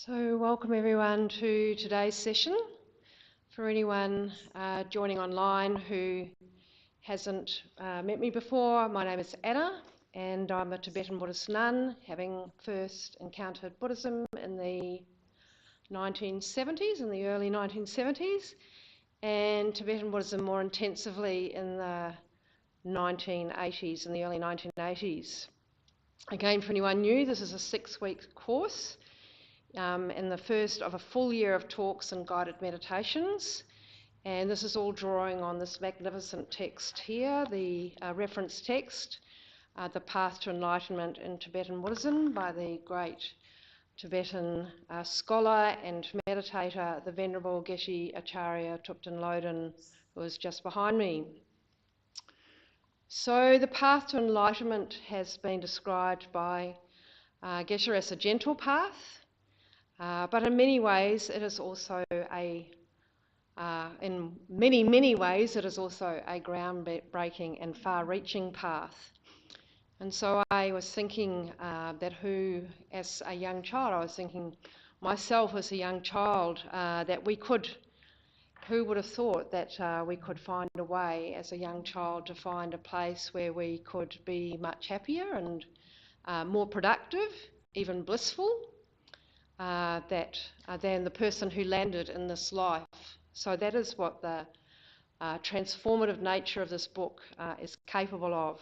So welcome everyone to today's session. For anyone joining online who hasn't met me before, my name is Anna and I'm a Tibetan Buddhist nun, having first encountered Buddhism in the 1970s, in the early 1970s, and Tibetan Buddhism more intensively in the 1980s, in the early 1980s. Again, for anyone new, this is a 6-week course. And the first of a full year of talks and guided meditations. And this is all drawing on this magnificent text here, the reference text, The Path to Enlightenment in Tibetan Buddhism by the great Tibetan scholar and meditator, the Venerable Geshe Acharya Thubten Loden, who is just behind me. So the path to enlightenment has been described by Geshe as a gentle path, but in many ways it is also a groundbreaking and far-reaching path. And so I was thinking as a young child, I was thinking myself as a young child, who would have thought that we could find a way as a young child to find a place where we could be much happier and more productive, even blissful, than the person who landed in this life. So that is what the transformative nature of this book is capable of.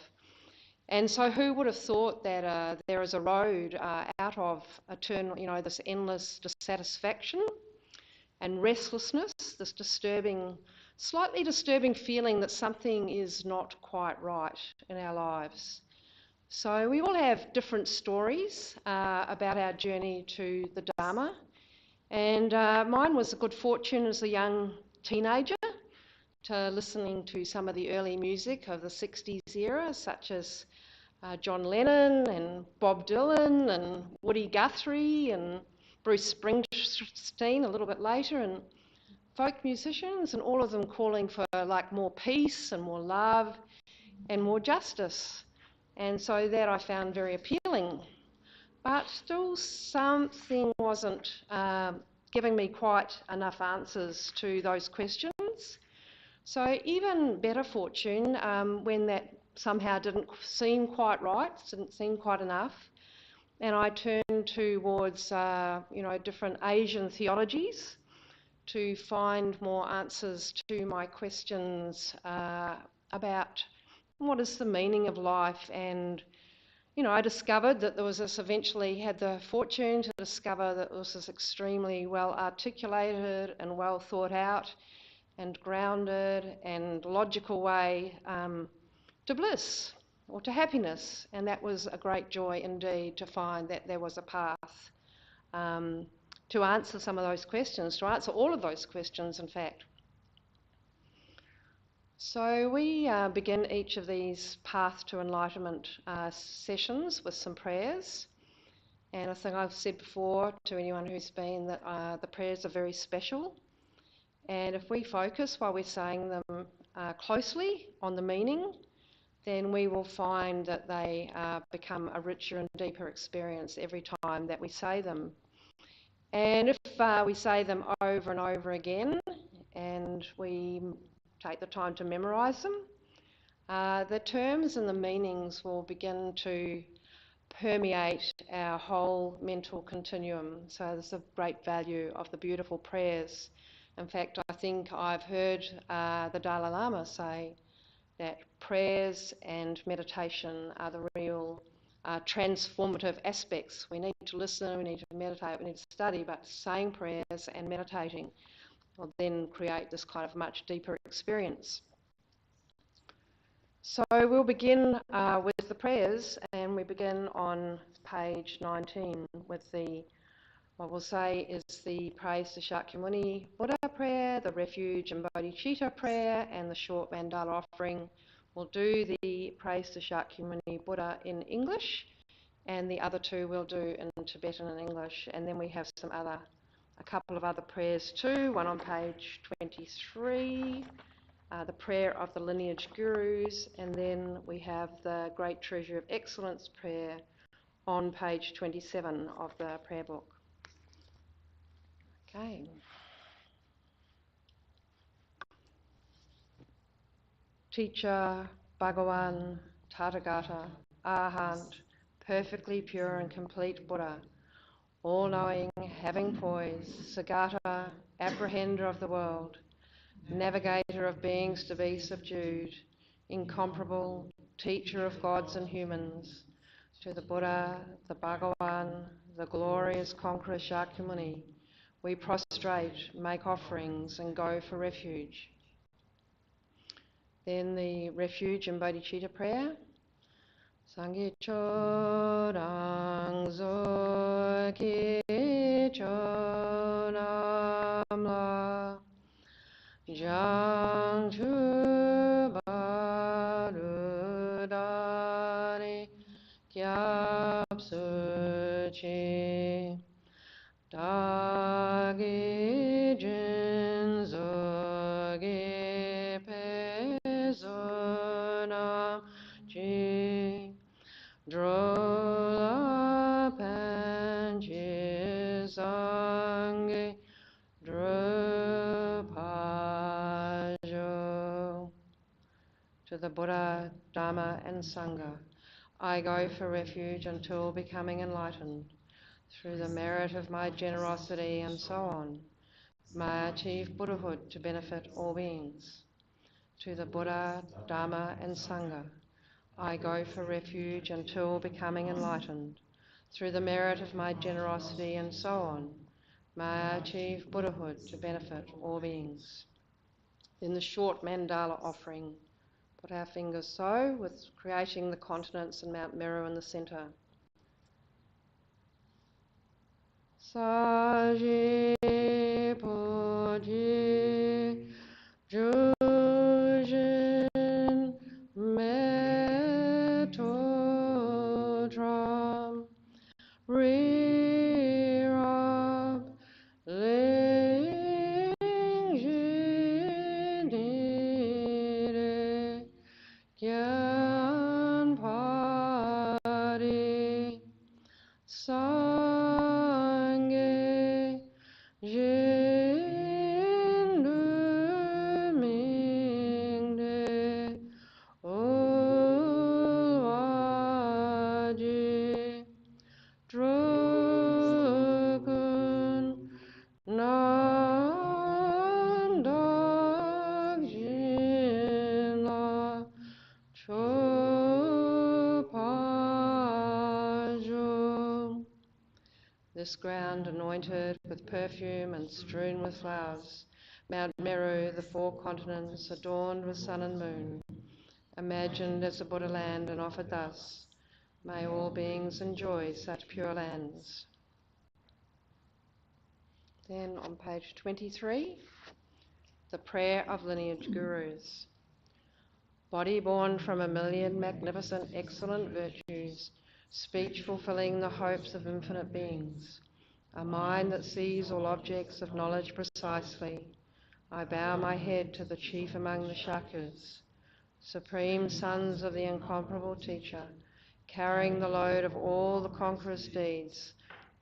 And so who would have thought that there is a road out of eternal, this endless dissatisfaction and restlessness, this slightly disturbing feeling that something is not quite right in our lives. So we all have different stories about our journey to the Dharma, and mine was a good fortune as a young teenager to listening to some of the early music of the 60s era, such as John Lennon and Bob Dylan and Woody Guthrie and Bruce Springsteen a little bit later, and folk musicians, and all of them calling for more peace and more love and more justice. And so that I found very appealing. But still something wasn't giving me quite enough answers to those questions. So even better fortune, when that somehow didn't seem quite right, didn't seem quite enough, and I turned towards different Asian theologies to find more answers to my questions about what is the meaning of life. And I discovered that had the fortune to discover that there was this extremely well articulated and well thought out and grounded and logical way to bliss or to happiness. And that was a great joy indeed, to find that there was a path to answer some of those questions, to answer all of those questions, in fact. So we begin each of these Path to Enlightenment sessions with some prayers. And I think I've said before to anyone who's been that the prayers are very special. And if we focus while we're saying them closely on the meaning, then we will find that they become a richer and deeper experience every time that we say them. And if we say them over and over again, and we take the time to memorise them, the terms and the meanings will begin to permeate our whole mental continuum. So there's a great value of the beautiful prayers. In fact, I think I've heard the Dalai Lama say that prayers and meditation are the real transformative aspects. We need to listen, we need to meditate, we need to study, but saying prayers and meditating will then create this kind of much deeper experience. So we'll begin with the prayers, and we begin on page 19 with what we'll say is the Praise to Shakyamuni Buddha prayer, the Refuge and Bodhichitta prayer, and the short mandala offering. We'll do the Praise to Shakyamuni Buddha in English, and the other two we'll do in Tibetan and English. And then we have a couple of other prayers too, one on page 23, the prayer of the lineage gurus, and then we have the Great Treasure of Excellence prayer on page 27 of the prayer book. Okay. Teacher, Bhagawan, Tathagata, Arhat, perfectly pure and complete Buddha, all-knowing, having poise, Sagata, apprehender of the world, navigator of beings to be subdued, incomparable, teacher of gods and humans, to the Buddha, the Bhagawan, the glorious conqueror Shakyamuni, we prostrate, make offerings and go for refuge. Then the Refuge and Bodhichitta prayer. Sangye chodang zo ki chodam la jang chu baru dani kyab su chi dagi jin zo ge pe zo nam chi drola panchi sange drupajo. To the Buddha, Dharma and Sangha, I go for refuge until becoming enlightened. Through the merit of my generosity and so on, may I achieve Buddhahood to benefit all beings. To the Buddha, Dharma and Sangha, I go for refuge until becoming enlightened. Through the merit of my generosity and so on, may I achieve Buddhahood to benefit all beings. In the short mandala offering, put our fingers so, with creating the continents and Mount Meru in the centre. Saji Puji Jujin Metodram Rirab Lingjinire Gyan Pari Sangye Jindu Mingde Owaji Drukun Nandak Jinla Chopajo. This ground anointed with perfume and strewn with flowers, Mount Meru, the four continents, adorned with sun and moon, imagined as a Buddha land and offered thus, may all beings enjoy such pure lands. Then on page 23, the prayer of lineage gurus. Body born from a million magnificent, excellent virtues, speech fulfilling the hopes of infinite beings, a mind that sees all objects of knowledge precisely, I bow my head to the chief among the Shakyas, supreme sons of the incomparable teacher, carrying the load of all the conqueror's deeds,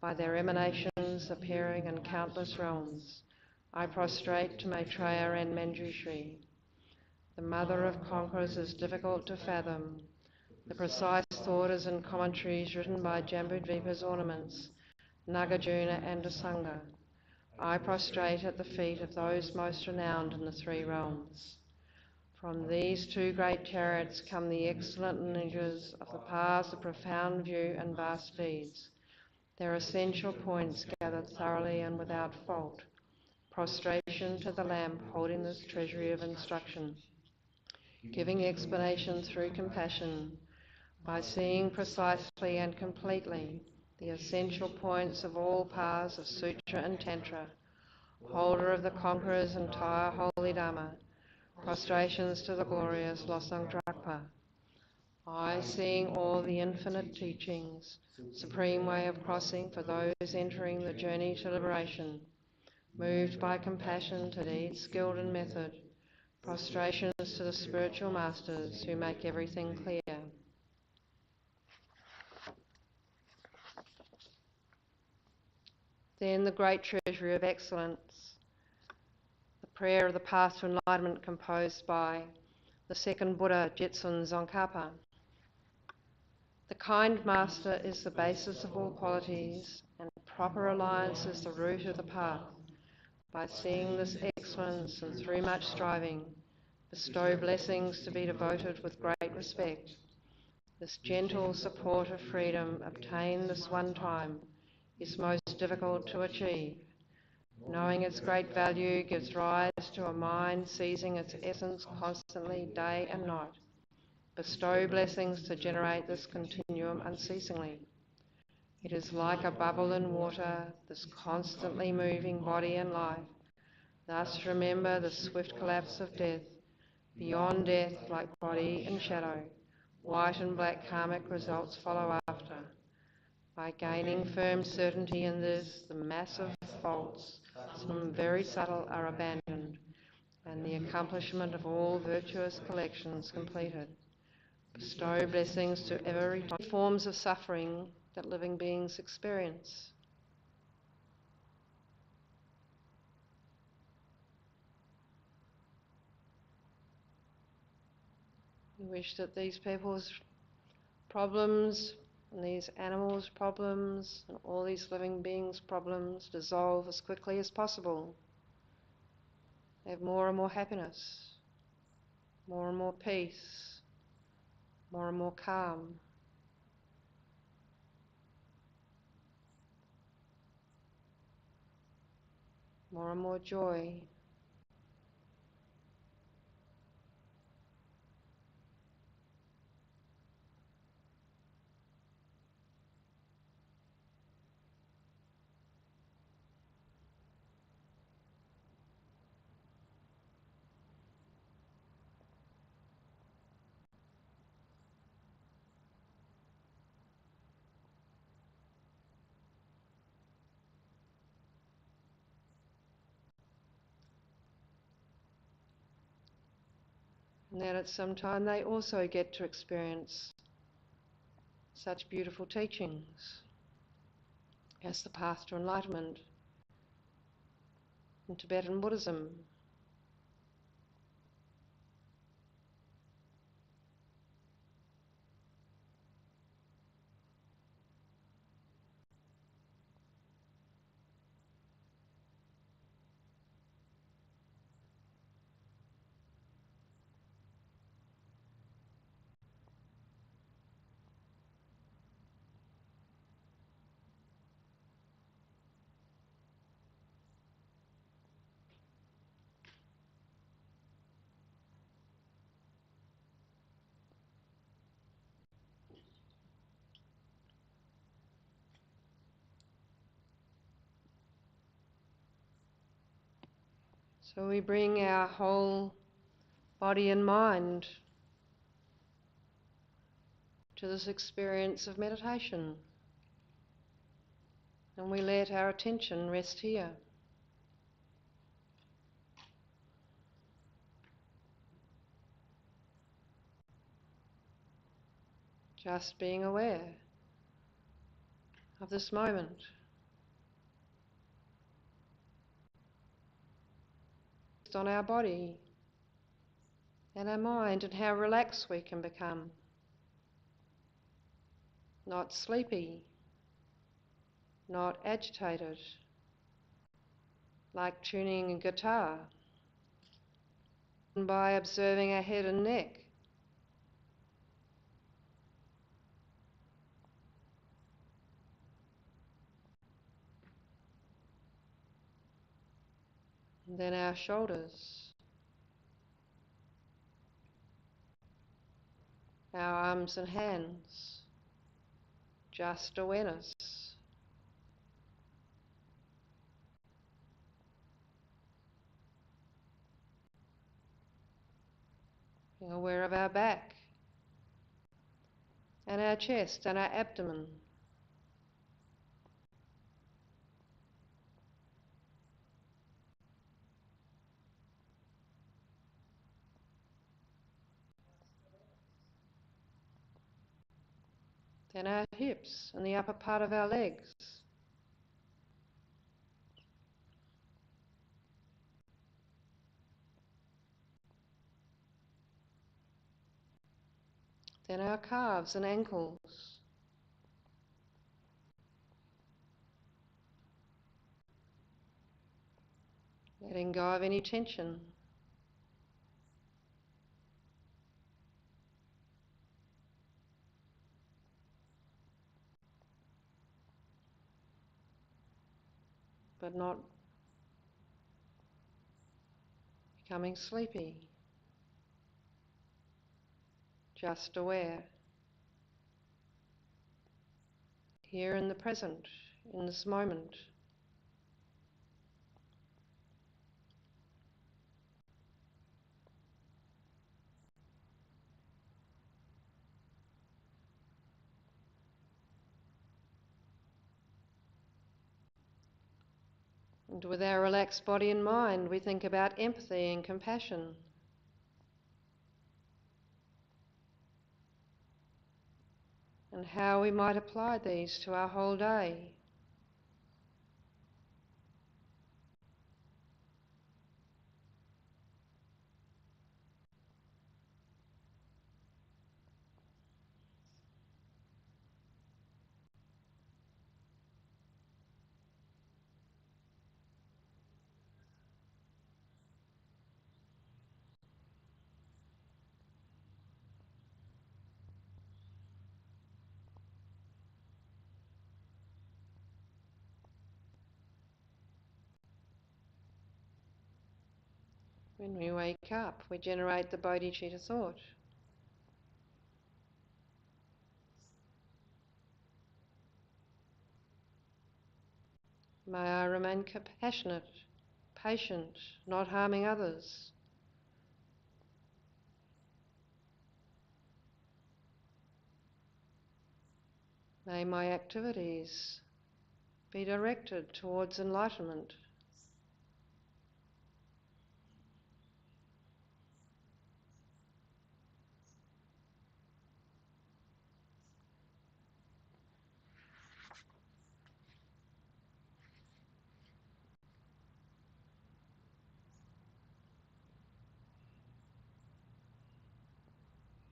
by their emanations appearing in countless realms. I prostrate to Maitreya and Manjushri. The mother of conquerors is difficult to fathom. The precise thought is in commentaries written by Jambudvipa's ornaments, Nagarjuna and Asanga. I prostrate at the feet of those most renowned in the three realms. From these two great chariots come the excellent lineages of the paths of profound view and vast deeds, their essential points gathered thoroughly and without fault. Prostration to the lamp holding this treasury of instruction, giving explanation through compassion, by seeing precisely and completely the essential points of all paths of Sutra and Tantra, holder of the conqueror's entire holy Dharma, prostrations to the glorious Losang Drakpa. I, seeing all the infinite teachings, supreme way of crossing for those entering the journey to liberation, moved by compassion to deeds skilled in method, prostrations to the spiritual masters who make everything clear. Then the great treasury of excellence, the prayer of the Path to Enlightenment composed by the second Buddha, Jetsun Tsongkhapa. The kind master is the basis of all qualities, and proper alliance is the root of the path. By seeing this excellence and through much striving, bestow blessings to be devoted with great respect. This gentle support of freedom obtained this one time is most difficult to achieve. Knowing its great value gives rise to a mind seizing its essence constantly day and night. Bestow blessings to generate this continuum unceasingly. It is like a bubble in water, this constantly moving body and life. Thus remember the swift collapse of death. Beyond death, like body and shadow, white and black karmic results follow after. By gaining firm certainty in this, the massive faults, some very subtle, are abandoned, and the accomplishment of all virtuous collections completed. Bestow blessings to every forms of suffering that living beings experience. We wish that these people's problems and these animals' problems and all these living beings' problems dissolve as quickly as possible. They have more and more happiness, more and more peace, more and more calm. More and more joy. And that at some time they also get to experience such beautiful teachings as the Path to Enlightenment in Tibetan Buddhism. So we bring our whole body and mind to this experience of meditation, and we let our attention rest here. Just being aware of this moment. On our body and our mind and how relaxed we can become. Not sleepy, not agitated, like tuning a guitar. And by observing our head and neck. And then our shoulders, our arms and hands, just awareness. Being aware of our back and our chest and our abdomen. Then our hips and the upper part of our legs. then our calves and ankles. Letting go of any tension. But not becoming sleepy. Just aware. Here in the present, in this moment. And with our relaxed body and mind, we think about empathy and compassion. And how we might apply these to our whole day. When we wake up, we generate the Bodhichitta thought. May I remain compassionate, patient, not harming others. May my activities be directed towards enlightenment.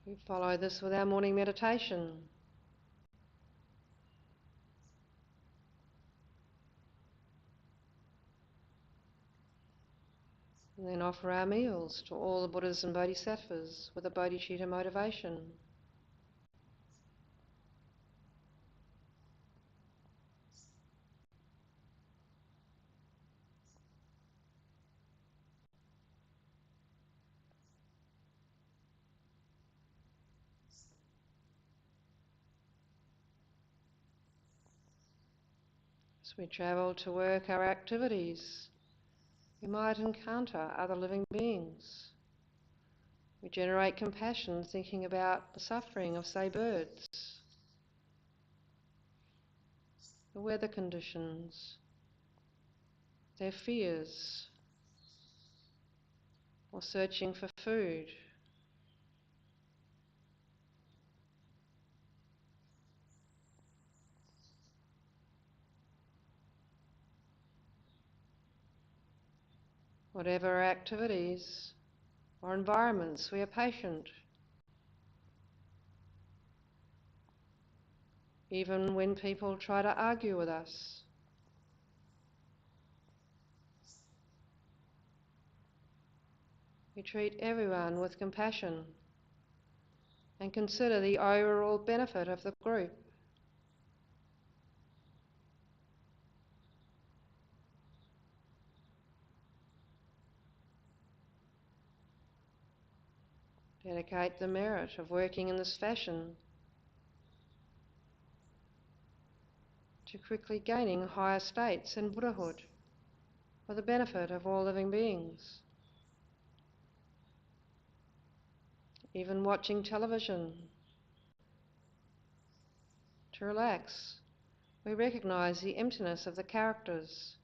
We follow this with our morning meditation. And then offer our meals to all the Buddhas and Bodhisattvas with a Bodhicitta motivation. As we travel to work, our activities, we might encounter other living beings. We generate compassion thinking about the suffering of, say, birds, the weather conditions, their fears, or searching for food. Whatever our activities or environments, we are patient. Even when people try to argue with us. We treat everyone with compassion and consider the overall benefit of the group. Dedicate the merit of working in this fashion to quickly gaining higher states in Buddhahood for the benefit of all living beings. Even watching television to relax, we recognise the emptiness of the characters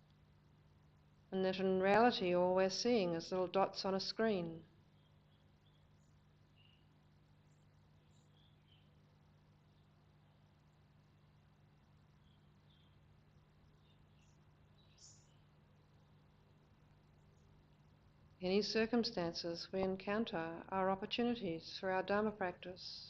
and that in reality all we're seeing is little dots on a screen. Any circumstances we encounter are opportunities for our Dharma practice.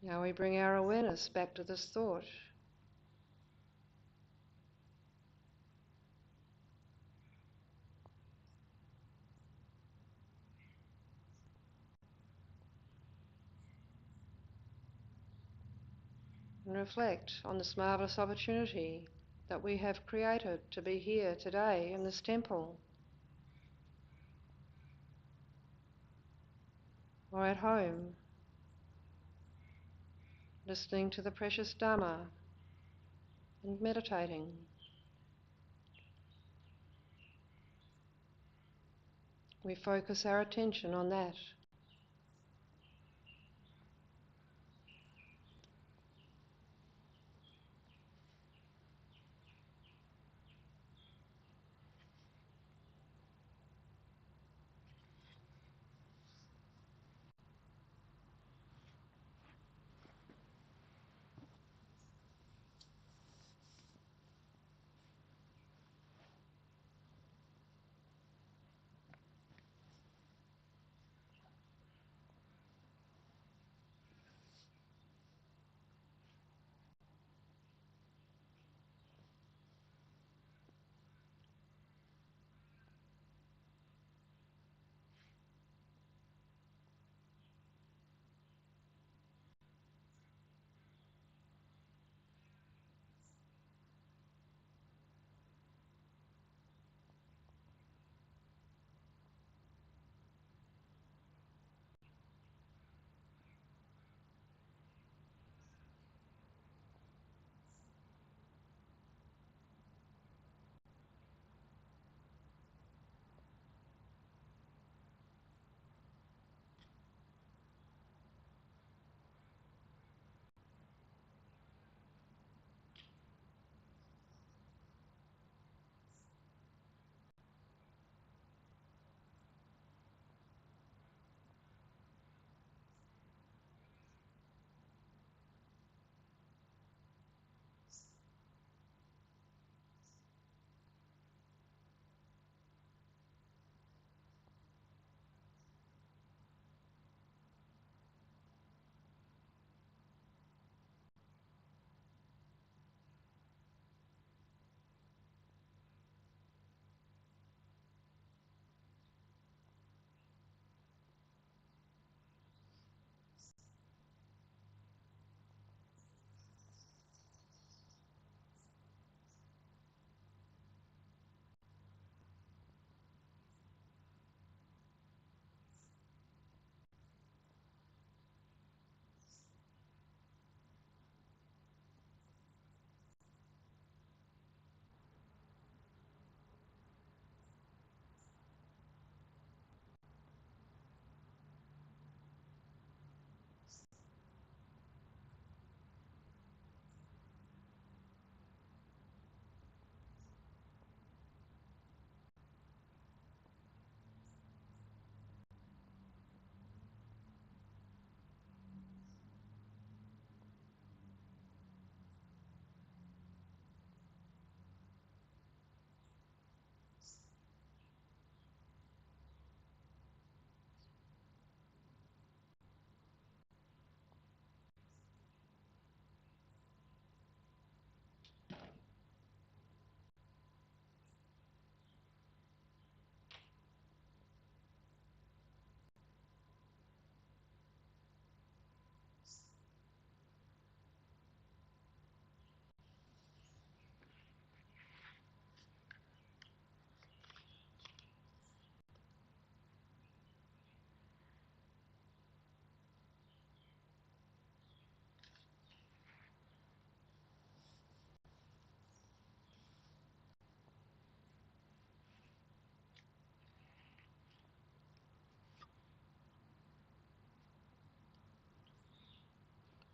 Now we bring our awareness back to this thought. And reflect on this marvellous opportunity that we have created to be here today in this temple, or at home, listening to the precious Dharma and meditating. We focus our attention on that.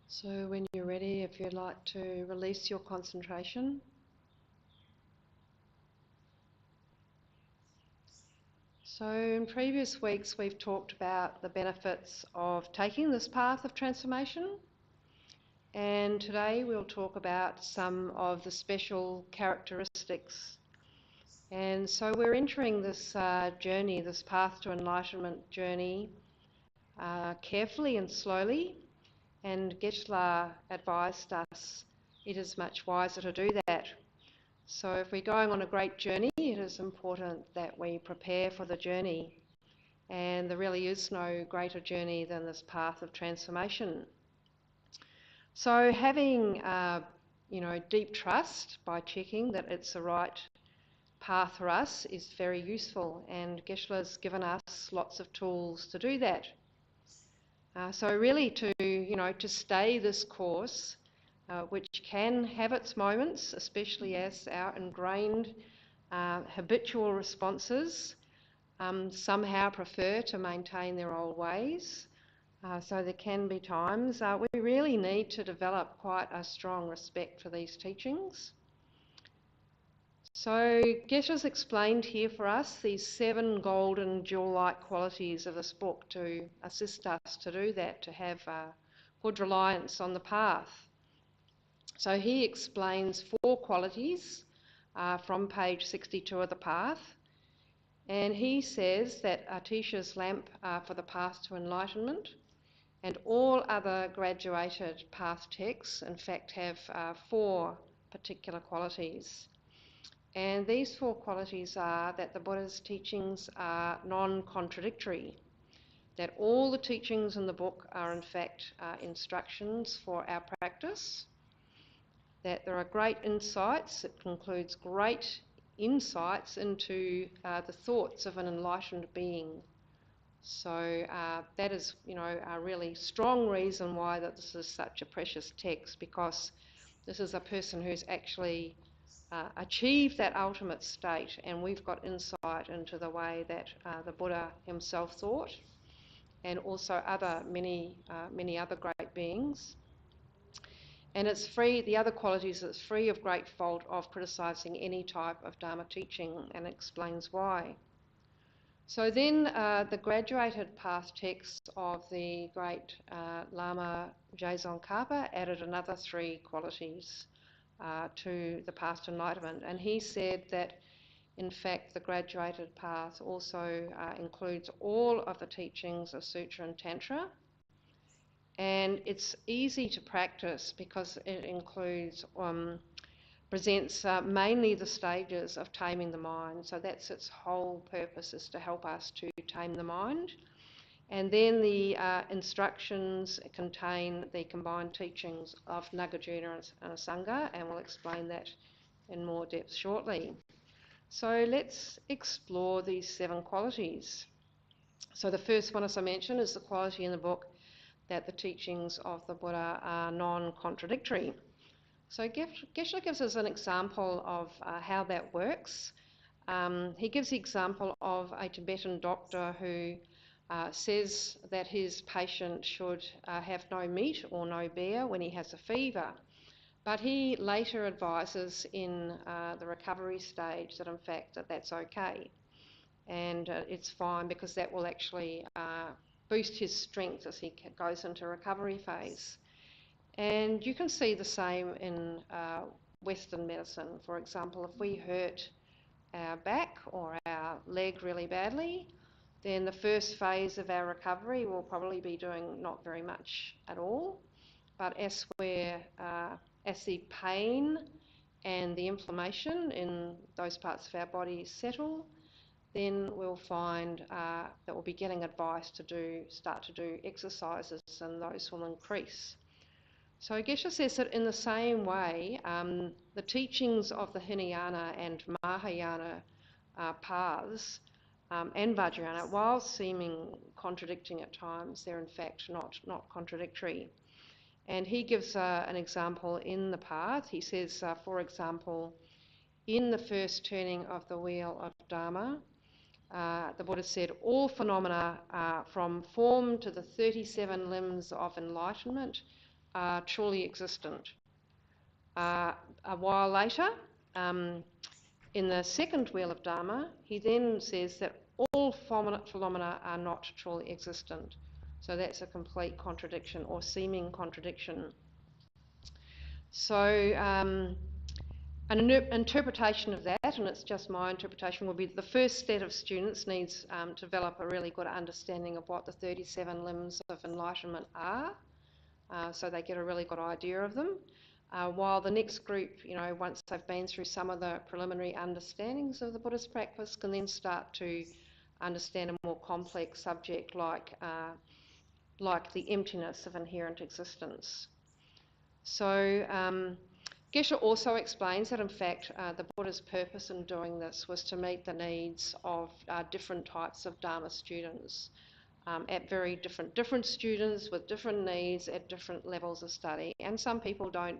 So when you're ready, if you'd like to release your concentration. So in previous weeks we've talked about the benefits of taking this path of transformation, and today we'll talk about some of the special characteristics. And so we're entering this journey, this path to enlightenment journey, carefully and slowly. And Geshe advised us it is much wiser to do that. So if we're going on a great journey, it is important that we prepare for the journey. And there really is no greater journey than this path of transformation. So having, deep trust by checking that it's the right path for us is very useful, and Geshe has given us lots of tools to do that. So really to stay this course, which can have its moments, especially as our ingrained habitual responses somehow prefer to maintain their old ways. So there can be times we really need to develop quite a strong respect for these teachings. So Geshe's explained here for us these 7 golden jewel-like qualities of this book to assist us to do that, to have good reliance on the path. So he explains 4 qualities from page 62 of the path. And he says that Atisha's lamp for the path to enlightenment and all other graduated path texts, in fact, have 4 particular qualities. And these 4 qualities are that the Buddha's teachings are non-contradictory, that all the teachings in the book are in fact instructions for our practice, that there are great insights, it includes great insights into the thoughts of an enlightened being. So that is, a really strong reason why that this is such a precious text, because this is a person who's actually achieved that ultimate state, and we've got insight into the way that the Buddha himself thought, and also many other great beings. And it's free, the other qualities, it's free of great fault of criticising any type of Dharma teaching, and explains why. So then the graduated path texts of the great Lama Dzongkhapa added another 3 qualities to the path to enlightenment. And he said that, in fact, the graduated path also includes all of the teachings of Sutra and Tantra. And it's easy to practice because it includes, presents mainly the stages of taming the mind. So that's its whole purpose, is to help us to tame the mind. And then the instructions contain the combined teachings of Nagarjuna and Asanga, and we'll explain that in more depth shortly. So let's explore these 7 qualities. So the first one, as I mentioned, is the quality in the book that the teachings of the Buddha are non-contradictory. So Geshe gives us an example of how that works. He gives the example of a Tibetan doctor who says that his patient should have no meat or no beer when he has a fever. But he later advises in the recovery stage that in fact that's okay. And it's fine because that will actually boost his strength as he goes into recovery phase. And you can see the same in Western medicine. For example, if we hurt our back or our leg really badly, then the first phase of our recovery will probably be doing not very much at all. But as the pain and the inflammation in those parts of our body settle, then we'll find that we'll be getting advice to start to do exercises, and those will increase. So Geshe says that in the same way, the teachings of the Hinayana and Mahayana paths and Vajrayana, while seeming contradicting at times, they're in fact not contradictory. And he gives an example in the path. He says, for example, in the first turning of the wheel of Dharma, the Buddha said, all phenomena from form to the 37 limbs of enlightenment are truly existent. A while later, in the second wheel of Dharma, he then says that all phenomena are not truly existent. So that's a complete contradiction or seeming contradiction. So an interpretation of that, and it's just my interpretation, will be the first set of students needs to develop a really good understanding of what the 37 limbs of enlightenment are. so they get a really good idea of them. While the next group, once they've been through some of the preliminary understandings of the Buddhist practice, can then start to understand a more complex subject like the emptiness of inherent existence. So Geshe also explains that in fact the Buddha's purpose in doing this was to meet the needs of different types of Dharma students, at very different students with different needs at different levels of study. And some people don't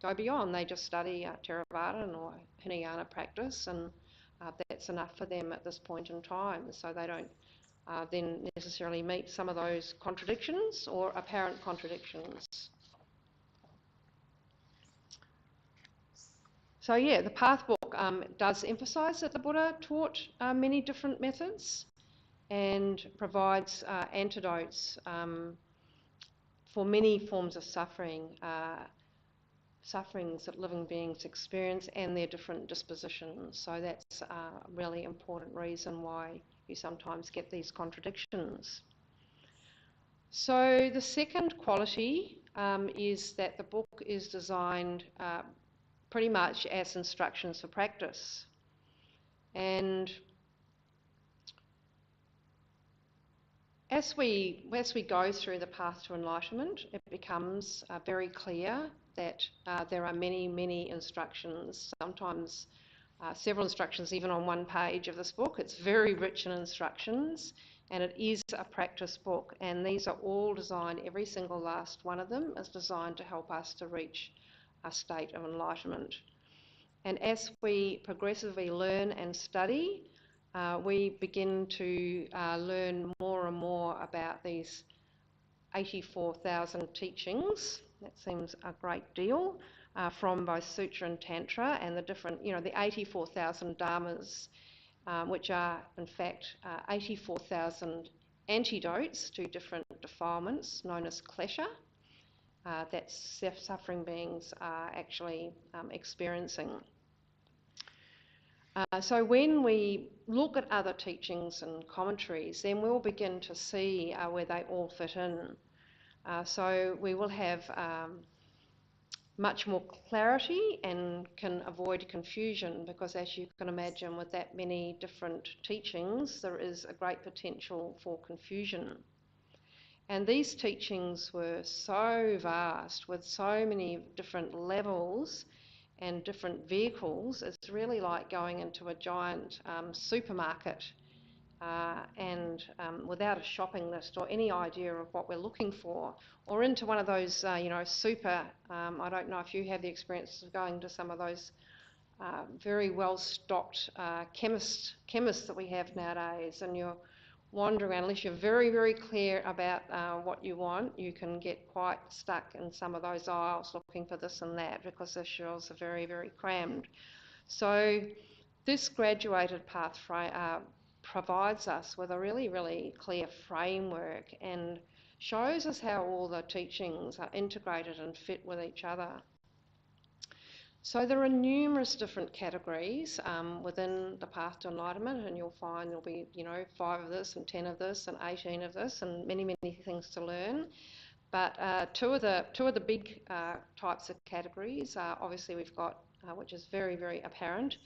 go beyond, they just study Theravada or Hinayana practice, and that's enough for them at this point in time. So they don't then necessarily meet some of those contradictions or apparent contradictions. So yeah, the Path book does emphasise that the Buddha taught many different methods and provides antidotes for many forms of suffering, sufferings that living beings experience and their different dispositions. So that's a really important reason why you sometimes get these contradictions. So the second quality is that the book is designed pretty much as instructions for practice. And as we go through the path to enlightenment, it becomes very clear that there are many instructions, sometimes several instructions even on one page of this book. It's very rich in instructions, and it is a practice book, and these are all designed, every single last one of them is designed to help us to reach a state of enlightenment. And as we progressively learn and study, we begin to learn more and more about these 84,000 teachings. That seems a great deal, from both Sutra and Tantra, and the different, the 84,000 Dharmas, which are in fact 84,000 antidotes to different defilements known as klesha, that suffering beings are actually experiencing. So when we look at other teachings and commentaries, then we'll begin to see where they all fit in. So we will have much more clarity and can avoid confusion, because as you can imagine, with that many different teachings, there is a great potential for confusion. And these teachings were so vast, with so many different levels and different vehicles. It's really like going into a giant supermarket and without a shopping list or any idea of what we're looking for, or into one of those, super, I don't know if you have the experience of going to some of those very well-stocked chemists that we have nowadays, and you're wandering around. Unless you're very clear about what you want, you can get quite stuck in some of those aisles looking for this and that, because the shelves are very crammed. So this graduated path provides us with a really clear framework and shows us how all the teachings are integrated and fit with each other. So there are numerous different categories within the Path to Enlightenment, and you'll find there'll be, 5 of this and 10 of this and 18 of this, and many things to learn. But two of the big types of categories, obviously we've got, which is very apparent,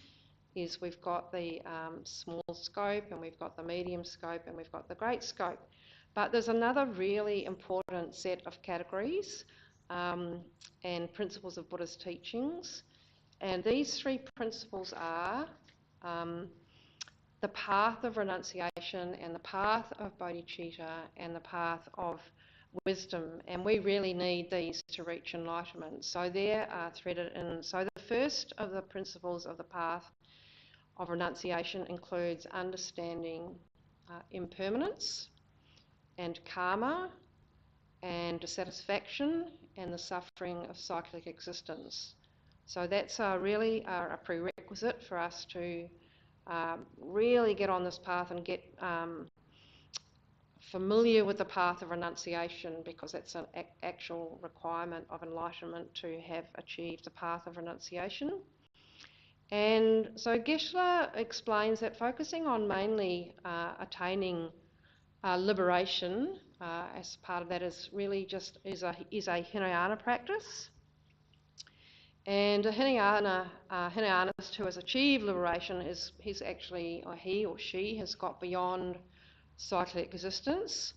is we've got the small scope, and we've got the medium scope, and we've got the great scope. But there's another really important set of categories and principles of Buddhist teachings. And these 3 principles are the path of renunciation, and the path of bodhicitta, and the path of wisdom. And we really need these to reach enlightenment. So they're threaded in. So the first of the principles of the path of renunciation includes understanding impermanence and karma and dissatisfaction and the suffering of cyclic existence. So that's really a prerequisite for us to really get on this path and get familiar with the path of renunciation, because that's an actual requirement of enlightenment to have achieved the path of renunciation. And so Geshe explains that focusing on mainly attaining liberation as part of that is really just is a Hinayana practice. And a Hinayanist who has achieved liberation he's actually, or he or she has got beyond cyclic existence,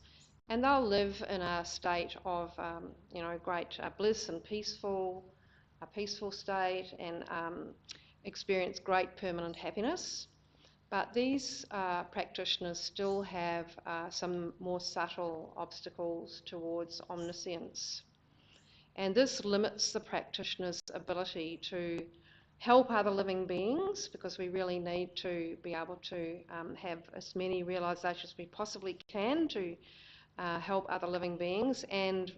and they'll live in a state of great bliss and a peaceful state, and experience great permanent happiness. But these practitioners still have some more subtle obstacles towards omniscience. And this limits the practitioner's ability to help other living beings, because we really need to be able to have as many realizations as we possibly can to help other living beings, and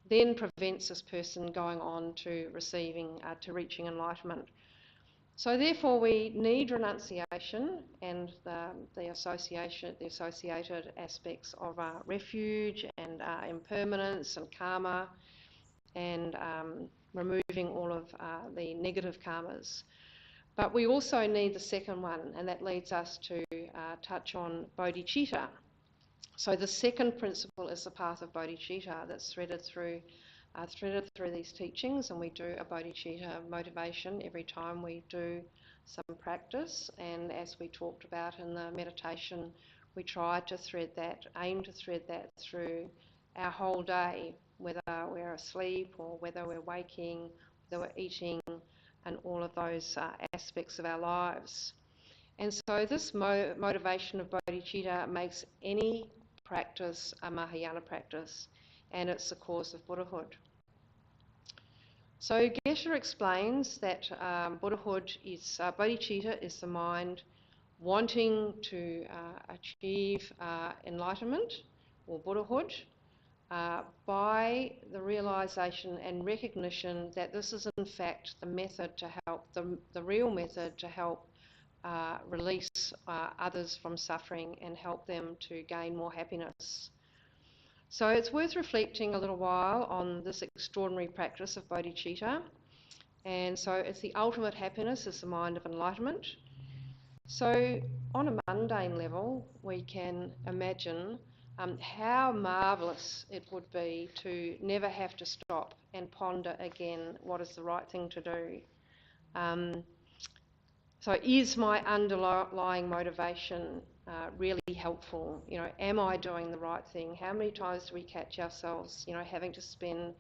then prevents this person going on to reaching enlightenment. So therefore we need renunciation and the associated aspects of refuge and impermanence and karma, and removing all of the negative karmas. But we also need the second one, and that leads us to touch on bodhicitta. So the second principle is the path of bodhicitta that's threaded through these teachings, and we do a bodhicitta motivation every time we do some practice. And as we talked about in the meditation, we try to aim to thread that through our whole day, whether we're asleep or whether we're waking, whether we're eating, and all of those aspects of our lives. And so this motivation of bodhicitta makes any practice a Mahayana practice, and it's the cause of Buddhahood. So Geshe explains that bodhicitta is the mind wanting to achieve enlightenment or Buddhahood by the realization and recognition that this is in fact the method to help, the real method to help release others from suffering and help them to gain more happiness. So it's worth reflecting a little while on this extraordinary practice of bodhicitta. And so it's the ultimate happiness is the mind of enlightenment. So on a mundane level, we can imagine how marvellous it would be to never have to stop and ponder again what is the right thing to do. So is my underlying motivation really helpful? Am I doing the right thing? How many times do we catch ourselves, having to spend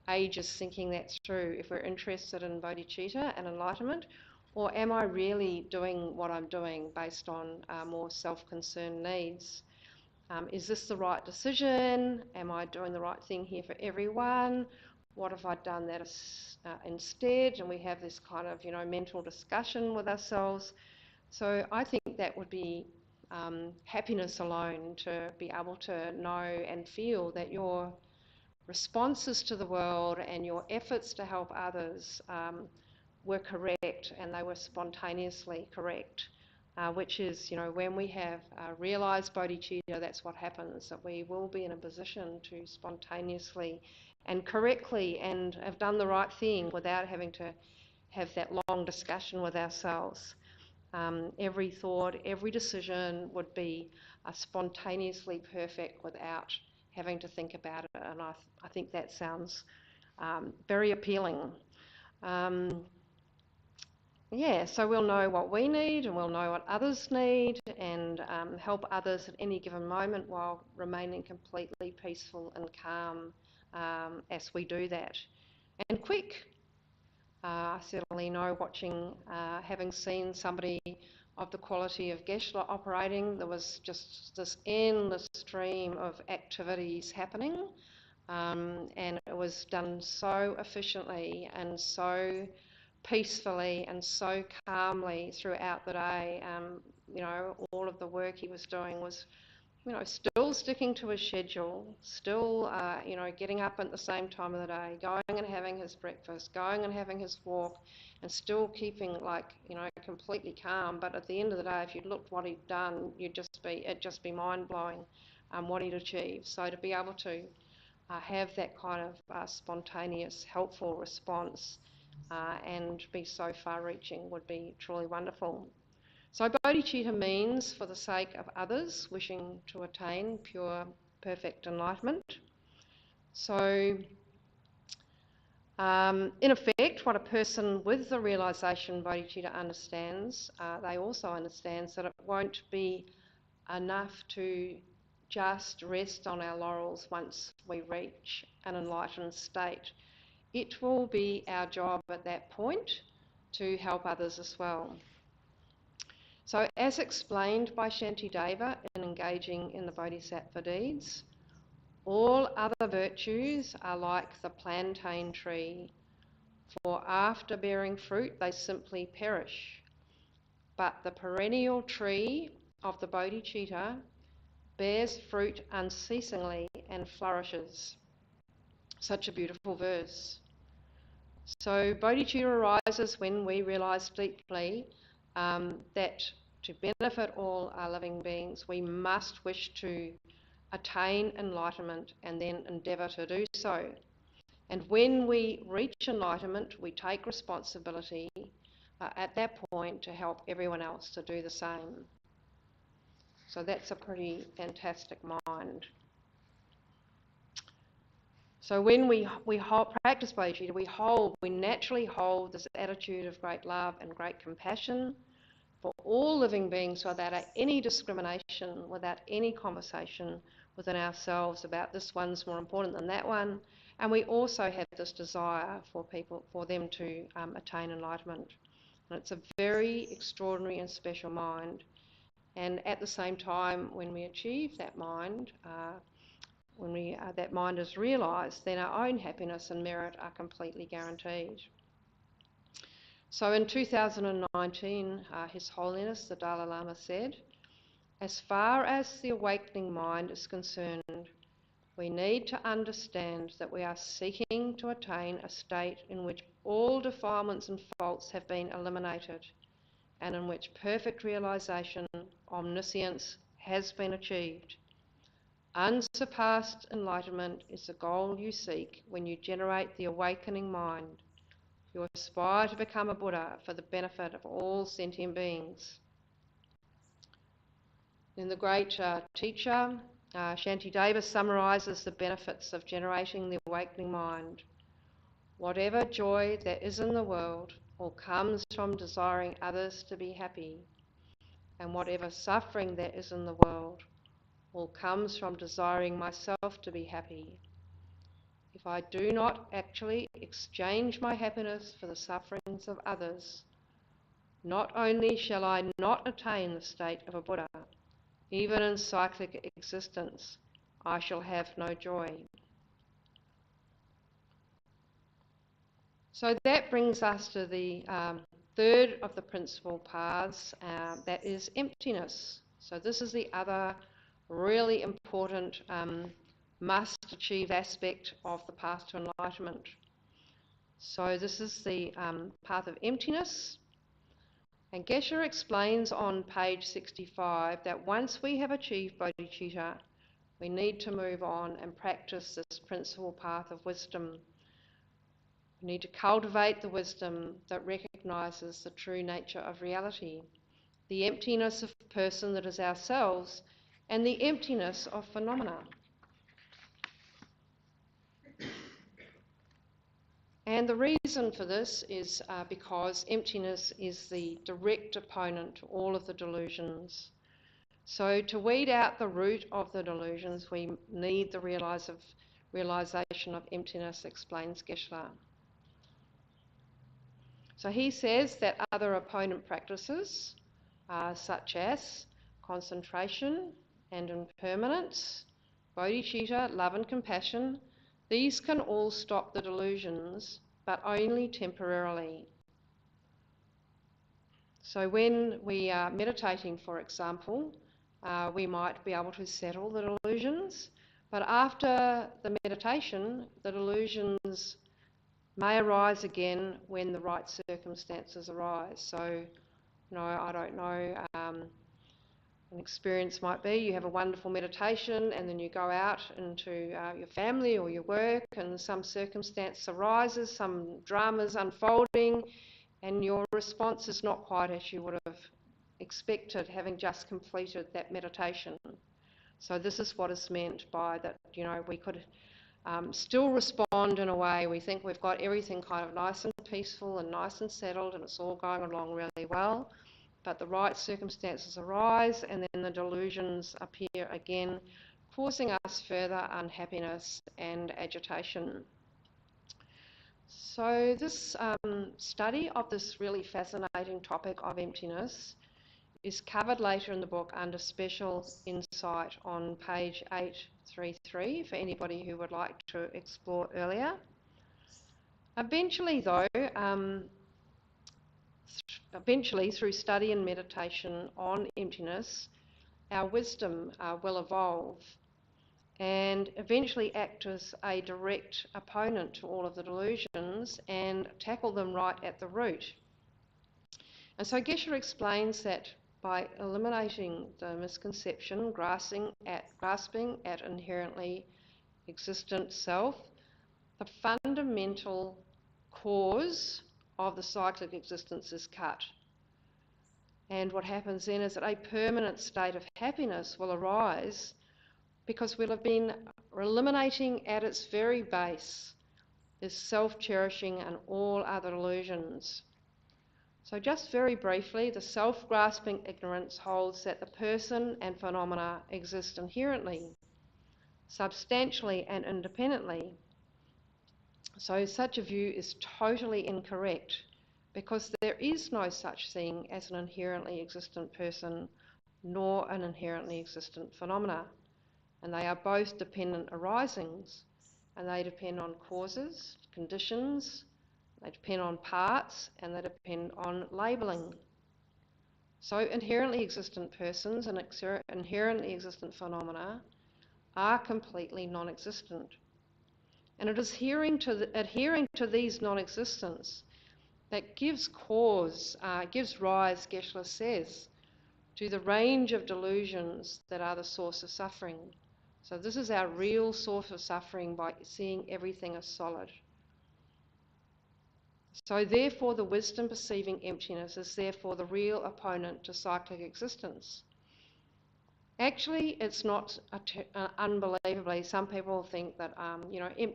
ages thinking that through if we're interested in bodhicitta and enlightenment? Or am I really doing what I'm doing based on more self-concerned needs? Is this the right decision? Am I doing the right thing here for everyone? What have I done that instead? And we have this kind of, mental discussion with ourselves. So I think that would be happiness alone, to be able to know and feel that your responses to the world and your efforts to help others were correct, and they were spontaneously correct. Which is, when we have realised bodhicitta, that's what happens, that we will be in a position to spontaneously and correctly and have done the right thing without having to have that long discussion with ourselves. Every thought, every decision would be spontaneously perfect without having to think about it, and I think that sounds very appealing. So we'll know what we need, and we'll know what others need, and help others at any given moment while remaining completely peaceful and calm as we do that. And quick. I certainly know having seen somebody of the quality of Geshe operating, there was just this endless stream of activities happening, and it was done so efficiently and so peacefully and so calmly throughout the day. All of the work he was doing was, still sticking to his schedule, still, getting up at the same time of the day, going and having his breakfast, going and having his walk, and still keeping completely calm. But at the end of the day, if you looked what he'd done, it'd just be mind-blowing what he'd achieved. So to be able to have that kind of spontaneous, helpful response and be so far-reaching would be truly wonderful. So bodhicitta means for the sake of others wishing to attain pure perfect enlightenment. So, in effect, what a person with the realisation bodhicitta understands, they also understand that it won't be enough to just rest on our laurels once we reach an enlightened state. It will be our job at that point to help others as well. So, as explained by Shantideva in engaging in the Bodhisattva deeds, all other virtues are like the plantain tree, for after bearing fruit they simply perish. But the perennial tree of the bodhicitta bears fruit unceasingly and flourishes. Such a beautiful verse. So bodhicitta arises when we realise deeply that to benefit all our living beings, we must wish to attain enlightenment and then endeavour to do so. And when we reach enlightenment, we take responsibility at that point to help everyone else to do the same. So that's a pretty fantastic mind. So when we practice bodhicitta, we naturally hold this attitude of great love and great compassion for all living beings without any discrimination, without any conversation within ourselves about this one's more important than that one. And we also have this desire for them to attain enlightenment. And it's a very extraordinary and special mind. And at the same time, when we achieve that mind, when that mind is realised, then our own happiness and merit are completely guaranteed. So in 2019, His Holiness the Dalai Lama said, "As far as the awakening mind is concerned, we need to understand that we are seeking to attain a state in which all defilements and faults have been eliminated, and in which perfect realisation, omniscience, has been achieved. Unsurpassed enlightenment is the goal you seek when you generate the awakening mind. You aspire to become a Buddha for the benefit of all sentient beings." Then the great teacher, Shantideva, summarises the benefits of generating the awakening mind. "Whatever joy there is in the world all comes from desiring others to be happy, and whatever suffering there is in the world all comes from desiring myself to be happy. If I do not actually exchange my happiness for the sufferings of others, not only shall I not attain the state of a Buddha, even in cyclic existence, I shall have no joy." So that brings us to the third of the principal paths, that is emptiness. So this is the other really important must-achieve aspect of the path to enlightenment. So this is the path of emptiness. And Geshe explains on page 65 that once we have achieved bodhicitta, we need to move on and practice this principal path of wisdom. We need to cultivate the wisdom that recognises the true nature of reality, the emptiness of person that is ourselves, and the emptiness of phenomena. And the reason for this is because emptiness is the direct opponent to all of the delusions. So to weed out the root of the delusions, we need the realisation of emptiness, explains Geshe. So he says that other opponent practices, such as concentration and impermanence, bodhicitta, love and compassion, these can all stop the delusions, but only temporarily. So when we are meditating, for example, we might be able to settle the delusions, but after the meditation, the delusions may arise again when the right circumstances arise. So, I don't know, an experience might be you have a wonderful meditation and then you go out into your family or your work and some circumstance arises, some drama's unfolding, and your response is not quite as you would have expected having just completed that meditation. So this is what is meant by that, we could still respond in a way. We think we've got everything kind of nice and peaceful and nice and settled and it's all going along really well, but the right circumstances arise and then the delusions appear again, causing us further unhappiness and agitation. So this study of this really fascinating topic of emptiness is covered later in the book under special insight on page 833 for anybody who would like to explore earlier. Eventually though, through study and meditation on emptiness, our wisdom will evolve and eventually act as a direct opponent to all of the delusions and tackle them right at the root. And so Geshe explains that by eliminating the misconception, grasping at inherently existent self, the fundamental cause of the cyclic existence is cut. And what happens then is that a permanent state of happiness will arise because we'll have been eliminating at its very base is self-cherishing and all other illusions. So just very briefly, the self-grasping ignorance holds that the person and phenomena exist inherently, substantially and independently. So such a view is totally incorrect because there is no such thing as an inherently existent person nor an inherently existent phenomena. And they are both dependent arisings, and they depend on causes, conditions, they depend on parts, and they depend on labelling. So inherently existent persons and inherently existent phenomena are completely non-existent. And it is adhering to these non-existence that gives rise, Geshe says, to the range of delusions that are the source of suffering. So this is our real source of suffering by seeing everything as solid. So therefore the wisdom perceiving emptiness is therefore the real opponent to cyclic existence. Actually, it's not unbelievably. Some people think that,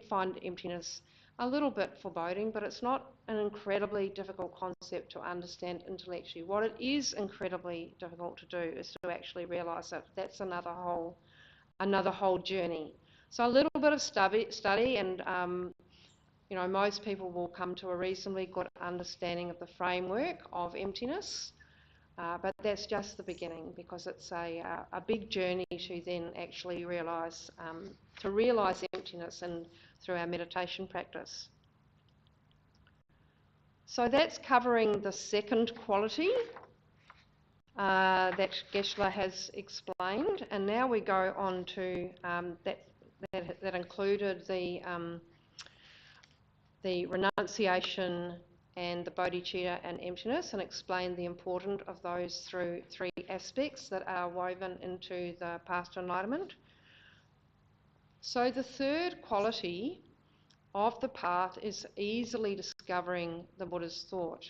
find emptiness a little bit foreboding, but it's not an incredibly difficult concept to understand intellectually. What it is incredibly difficult to do is to actually realise it. That's another whole journey. So a little bit of study and, most people will come to a reasonably good understanding of the framework of emptiness. But that's just the beginning because it's a big journey to then actually realise emptiness and through our meditation practice. So that's covering the second quality that Geshe has explained, and now we go on to that included the renunciation and the bodhicitta and emptiness, and explain the importance of those through three aspects that are woven into the path to enlightenment. So the third quality of the path is easily discovering the Buddha's thought.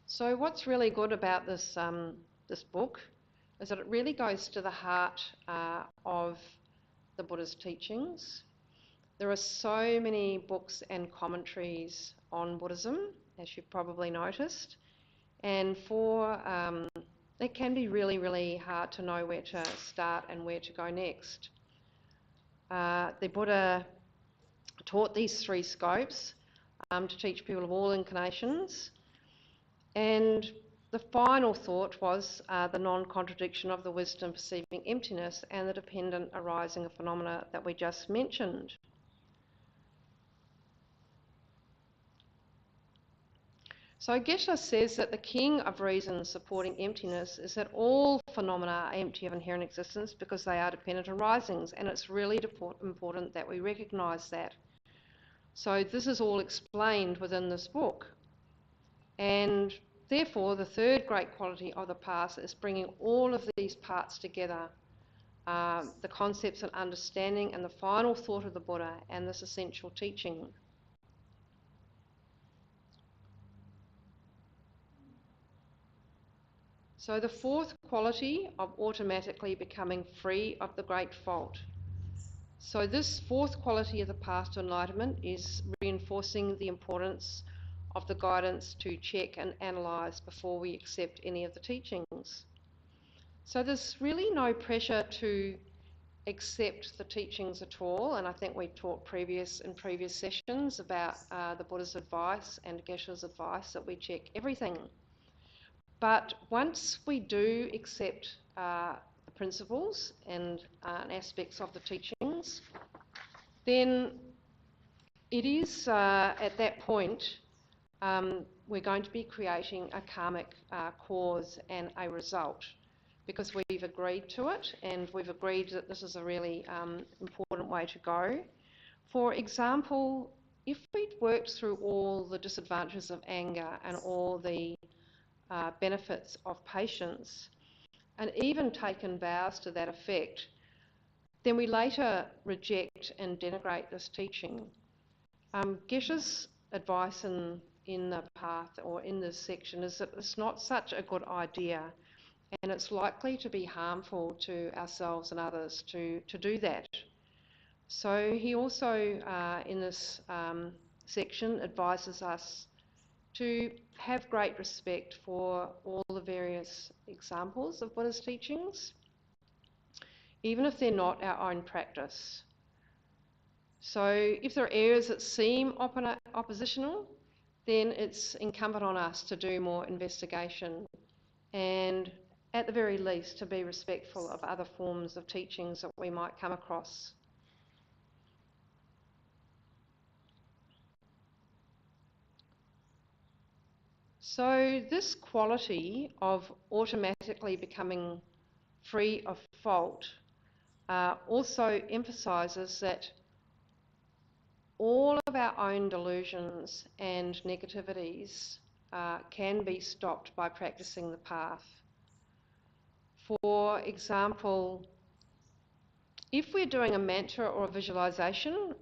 So what's really good about this book is that it really goes to the heart of the Buddha's teachings. There are so many books and commentaries on Buddhism, as you've probably noticed, and it can be really, really hard to know where to start and where to go next. The Buddha taught these three scopes to teach people of all incarnations. And the final thought was the non-contradiction of the wisdom perceiving emptiness and the dependent arising of phenomena that we just mentioned. So Geshe says that the king of reasons supporting emptiness is that all phenomena are empty of inherent existence because they are dependent arisings, and it's really important that we recognise that. So this is all explained within this book. And therefore, the third great quality of the path is bringing all of these parts together the concepts and understanding and the final thought of the Buddha and this essential teaching. So the fourth quality of automatically becoming free of the great fault. So this fourth quality of the path to enlightenment is reinforcing the importance of the guidance to check and analyse before we accept any of the teachings. So there's really no pressure to accept the teachings at all, and I think we talked in previous sessions about the Buddha's advice and Geshe's advice that we check everything. But once we do accept the principles and aspects of the teachings, then it is at that point we're going to be creating a karmic cause and a result, because we've agreed to it and we've agreed that this is a really important way to go. For example, if we'd worked through all the disadvantages of anger and all the benefits of patience, and even taken vows to that effect, then we later reject and denigrate this teaching. Geshe's advice in the path or in this section is that it's not such a good idea, and it's likely to be harmful to ourselves and others to do that. So he also, in this section, advises us to have great respect for all the various examples of Buddha's teachings, even if they're not our own practice. So if there are areas that seem oppositional, then it's incumbent on us to do more investigation and, at the very least, to be respectful of other forms of teachings that we might come across. So this quality of automatically becoming free of fault also emphasises that all of our own delusions and negativities can be stopped by practicing the path. For example, if we're doing a mantra or a visualisation,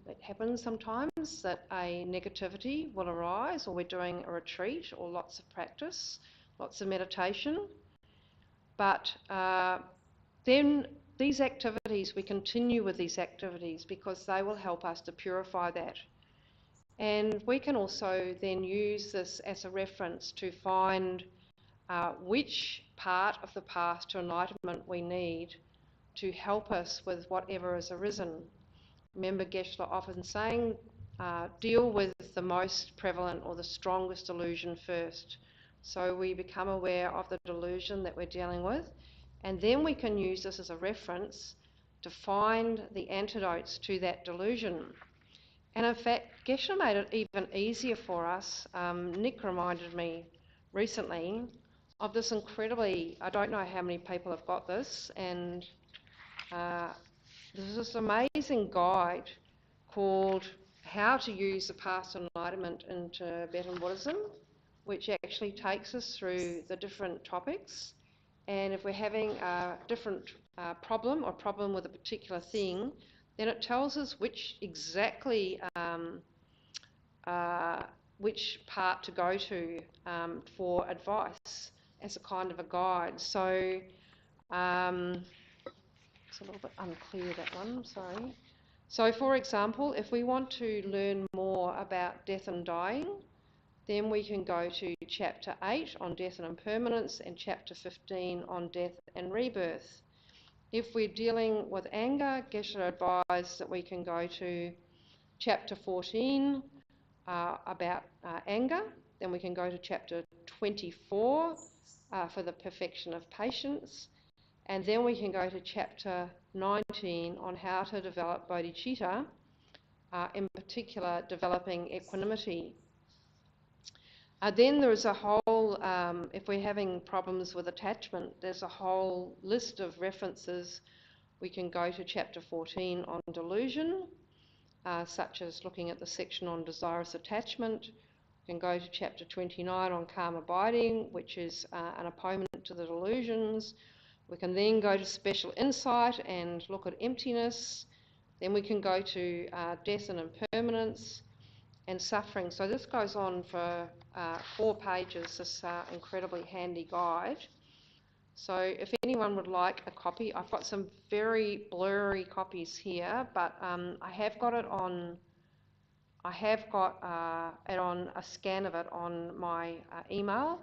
it happens sometimes that a negativity will arise, or we're doing a retreat or lots of practice, lots of meditation. But then these activities, we continue with these activities because they will help us to purify that. And we can also then use this as a reference to find which part of the path to enlightenment we need to help us with whatever has arisen. Remember Geshe often saying, deal with the most prevalent or the strongest delusion first. So we become aware of the delusion that we're dealing with, and then we can use this as a reference to find the antidotes to that delusion. And in fact, Geshe made it even easier for us. Nick reminded me recently of this incredibly, I don't know how many people have got this, and there's this amazing guide called How to Use the Path to Enlightenment in Tibetan Buddhism, which actually takes us through the different topics. And if we're having a different problem or problem with a particular thing, then it tells us which part to go to for advice as a kind of a guide. So it's a little bit unclear, that one, sorry. So for example, if we want to learn more about death and dying, then we can go to chapter 8 on death and impermanence and chapter 15 on death and rebirth. If we're dealing with anger, Geshe advised that we can go to chapter 14 about anger. Then we can go to chapter 24 for the perfection of patience. And then we can go to chapter 19 on how to develop bodhicitta, in particular developing equanimity. Then there's a whole, if we're having problems with attachment, there's a whole list of references. We can go to chapter 14 on delusion, such as looking at the section on desirous attachment. We can go to chapter 29 on calm abiding, which is an opponent to the delusions. We can then go to special insight and look at emptiness. Then we can go to death and impermanence and suffering. So this goes on for 4 pages, this incredibly handy guide. So if anyone would like a copy, I've got some very blurry copies here, but I have got a scan of it on my email,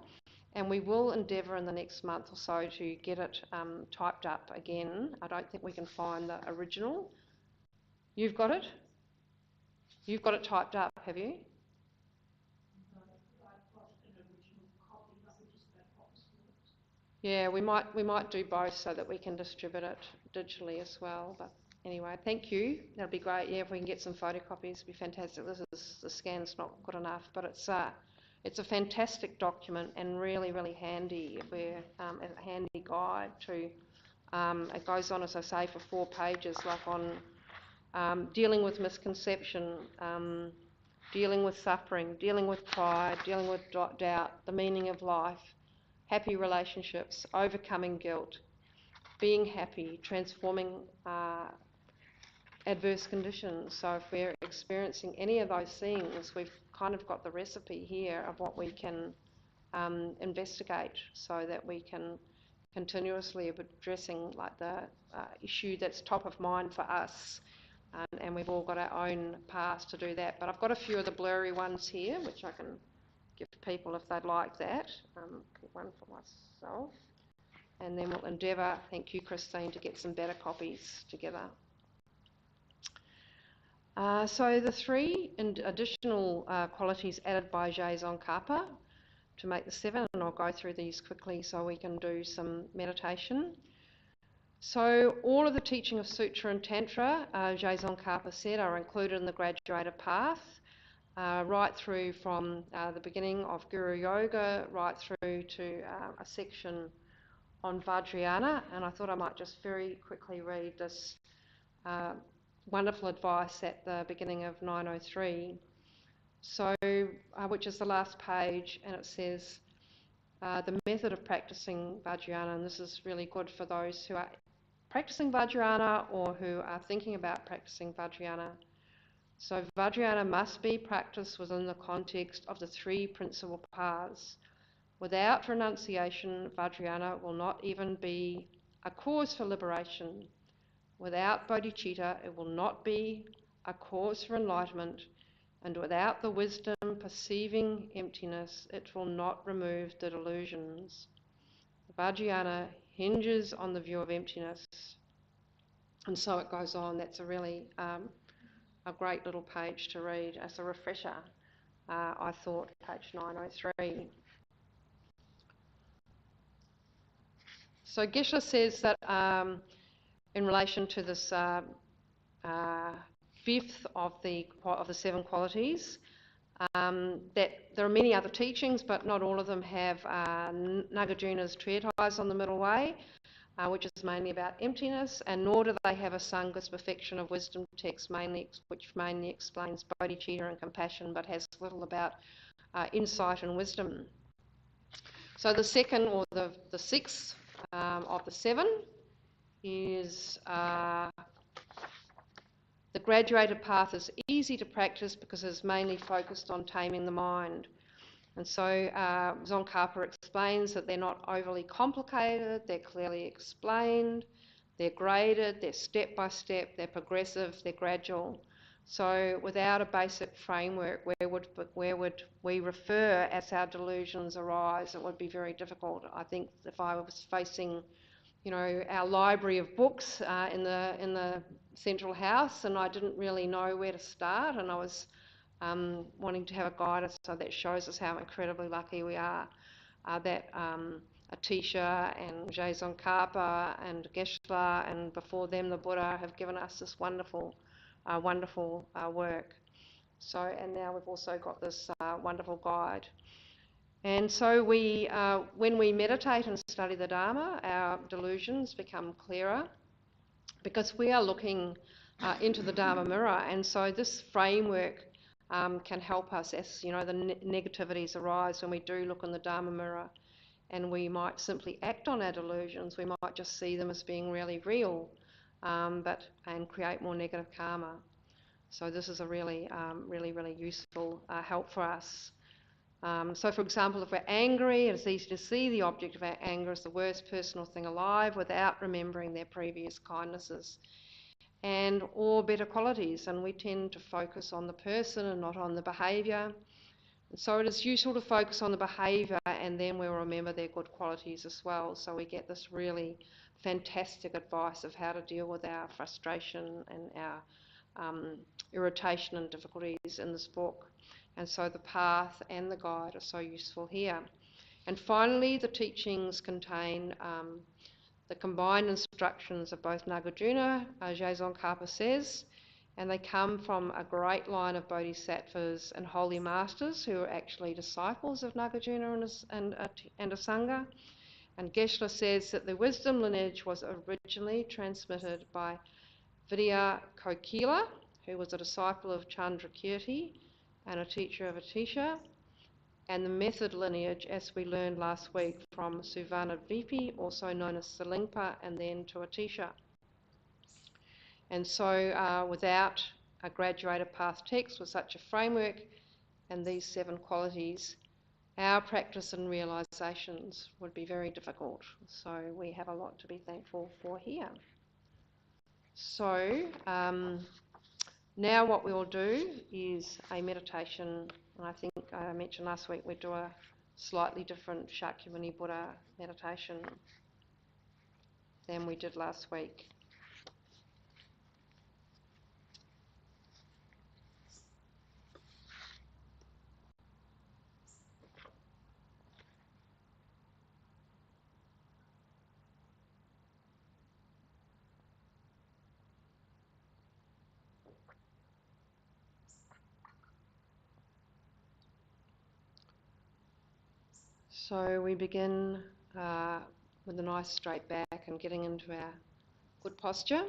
and we will endeavour in the next month or so to get it typed up again. I don't think we can find the original. You've got it? You've got it typed up, have you? Yeah, we might do both so that we can distribute it digitally as well. But anyway, thank you. That'd be great. Yeah, if we can get some photocopies, it'd be fantastic. The scan's not good enough, but it's a fantastic document and really, really handy. A handy guide to. It goes on, as I say, for 4 pages, like on dealing with misconception, dealing with suffering, dealing with pride, dealing with doubt, the meaning of life, happy relationships, overcoming guilt, being happy, transforming adverse conditions. So if we're experiencing any of those things, we've kind of got the recipe here of what we can investigate so that we can continuously be addressing like the issue that's top of mind for us. And we've all got our own paths to do that. But I've got a few of the blurry ones here, which I can give to people if they'd like that. Get one for myself. And then we'll endeavour, thank you Christine, to get some better copies together. So the 3 additional qualities added by Geshe Tsongkhapa to make the 7, and I'll go through these quickly so we can do some meditation. So all of the teaching of Sutra and Tantra, Geshe Tsongkhapa said, are included in the graduated path, right through from the beginning of Guru Yoga, right through to a section on Vajrayana. And I thought I might just very quickly read this wonderful advice at the beginning of 903, so which is the last page, and it says, the method of practicing Vajrayana, and this is really good for those who are practicing Vajrayana or who are thinking about practicing Vajrayana. So Vajrayana must be practiced within the context of the 3 principal paths. Without renunciation, Vajrayana will not even be a cause for liberation. Without bodhicitta, it will not be a cause for enlightenment. And without the wisdom perceiving emptiness, it will not remove the delusions. Vajrayana hinges on the view of emptiness. And so it goes on. That's a really a great little page to read as a refresher. I thought page 903. So Geshe says that in relation to this 5th of the 7 qualities, that there are many other teachings, but not all of them have Nagarjuna's treatise on the middle way, which is mainly about emptiness, and nor do they have a Sanga's perfection of wisdom text, which mainly explains bodhicitta and compassion, but has little about insight and wisdom. So the 2nd, or the 6th of the 7 is the graduated path is easy to practice because it's mainly focused on taming the mind. And so Tsongkhapa explains that they're not overly complicated, they're clearly explained, they're graded, they're step by step, they're progressive, they're gradual. So without a basic framework, where would we refer as our delusions arise? It would be very difficult. I think if I was facing, you know, our library of books in the central house, and I didn't really know where to start, and I was wanting to have a guidance, so that shows us how incredibly lucky we are that Atisha and Geshe Tsongkhapa and Geshe and before them the Buddha have given us this wonderful work. So, and now we've also got this wonderful guide. And so we, when we meditate and study the Dharma, our delusions become clearer because we are looking into the Dharma mirror. And so this framework can help us as, you know, the negativities arise when we do look in the Dharma mirror. and we might simply act on our delusions. We might just see them as being really real, and create more negative karma. So this is a really, really useful help for us. So for example, if we're angry, it's easy to see the object of our anger as the worst personal thing alive without remembering their previous kindnesses or better qualities, and we tend to focus on the person and not on the behaviour. So it is useful to focus on the behaviour, and then we'll remember their good qualities as well. So we get this really fantastic advice of how to deal with our frustration and our irritation and difficulties in this book. And so the path and the guide are so useful here. And finally, the teachings contain the combined instructions of both Nagarjuna, Geshe says, and they come from a great line of bodhisattvas and holy masters who are actually disciples of Nagarjuna and a Sangha. And Geshe says that the wisdom lineage was originally transmitted by Vidya Kokila, who was a disciple of Chandrakirti and a teacher of Atisha, and the method lineage, as we learned last week, from Suvarna Vipi, also known as Salingpa, and then to Atisha. And so without a graduated path text with such a framework and these 7 qualities, our practice and realisations would be very difficult. So we have a lot to be thankful for here. So now what we'll do is a meditation. I think I mentioned last week we'd do a slightly different Shakyamuni Buddha meditation than we did last week. So we begin with a nice straight back and getting into our good posture.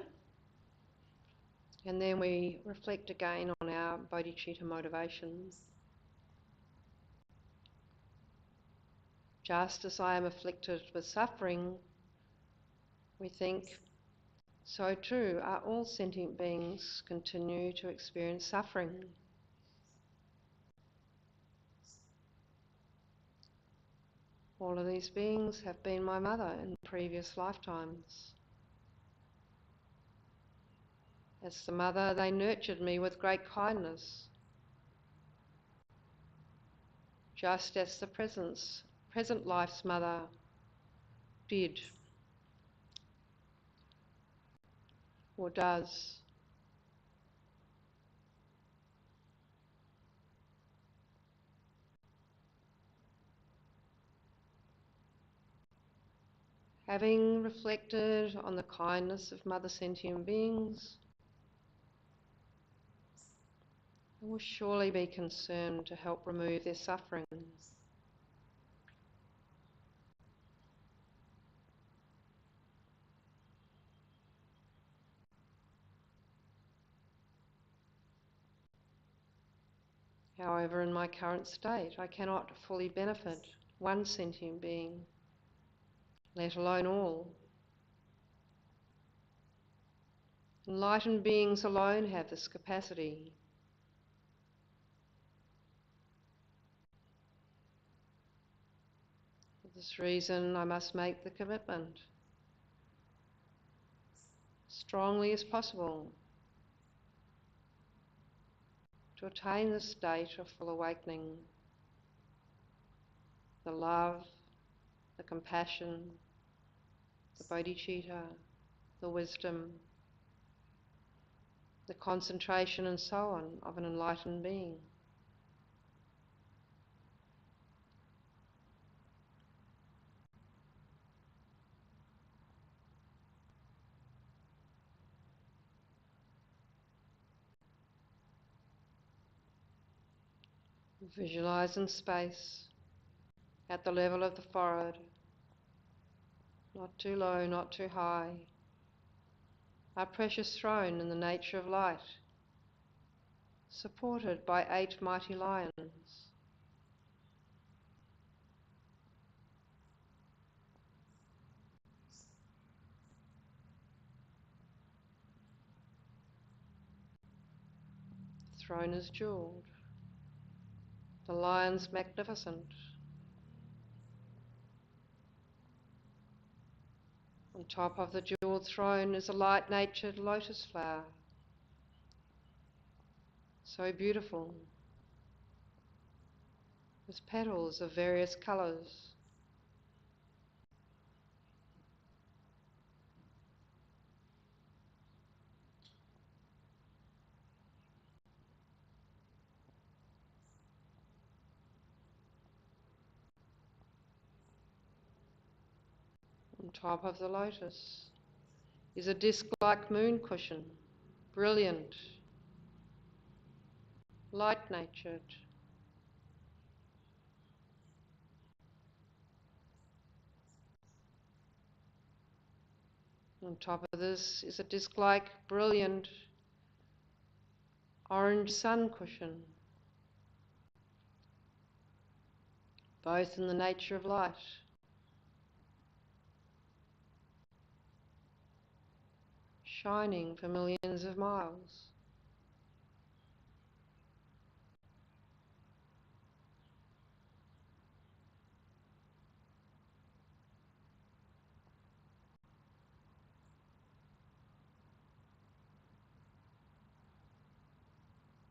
And then we reflect again on our bodhicitta motivations. Just as I am afflicted with suffering, we think, so too are all sentient beings continue to experience suffering. All of these beings have been my mother in previous lifetimes. As the mother, they nurtured me with great kindness, just as the present life's mother did or does. Having reflected on the kindness of mother sentient beings, I will surely be concerned to help remove their sufferings. However, in my current state, I cannot fully benefit one sentient being, let alone all. Enlightened beings alone have this capacity. For this reason, I must make the commitment, strongly as possible, to attain this state of full awakening. The love, the compassion, the bodhicitta, the wisdom, the concentration and so on of an enlightened being. Visualize in space, at the level of the forehead, not too low, not too high, our precious throne in the nature of light, supported by 8 mighty lions. throne is jewelled. The lion's magnificent. On top of the jewelled throne is a light-natured lotus flower, so beautiful, with petals of various colours. On top of the lotus is a disc-like moon cushion, brilliant, light-natured. On top of this is a disc-like, brilliant, orange sun cushion, both in the nature of light. Shining for millions of miles.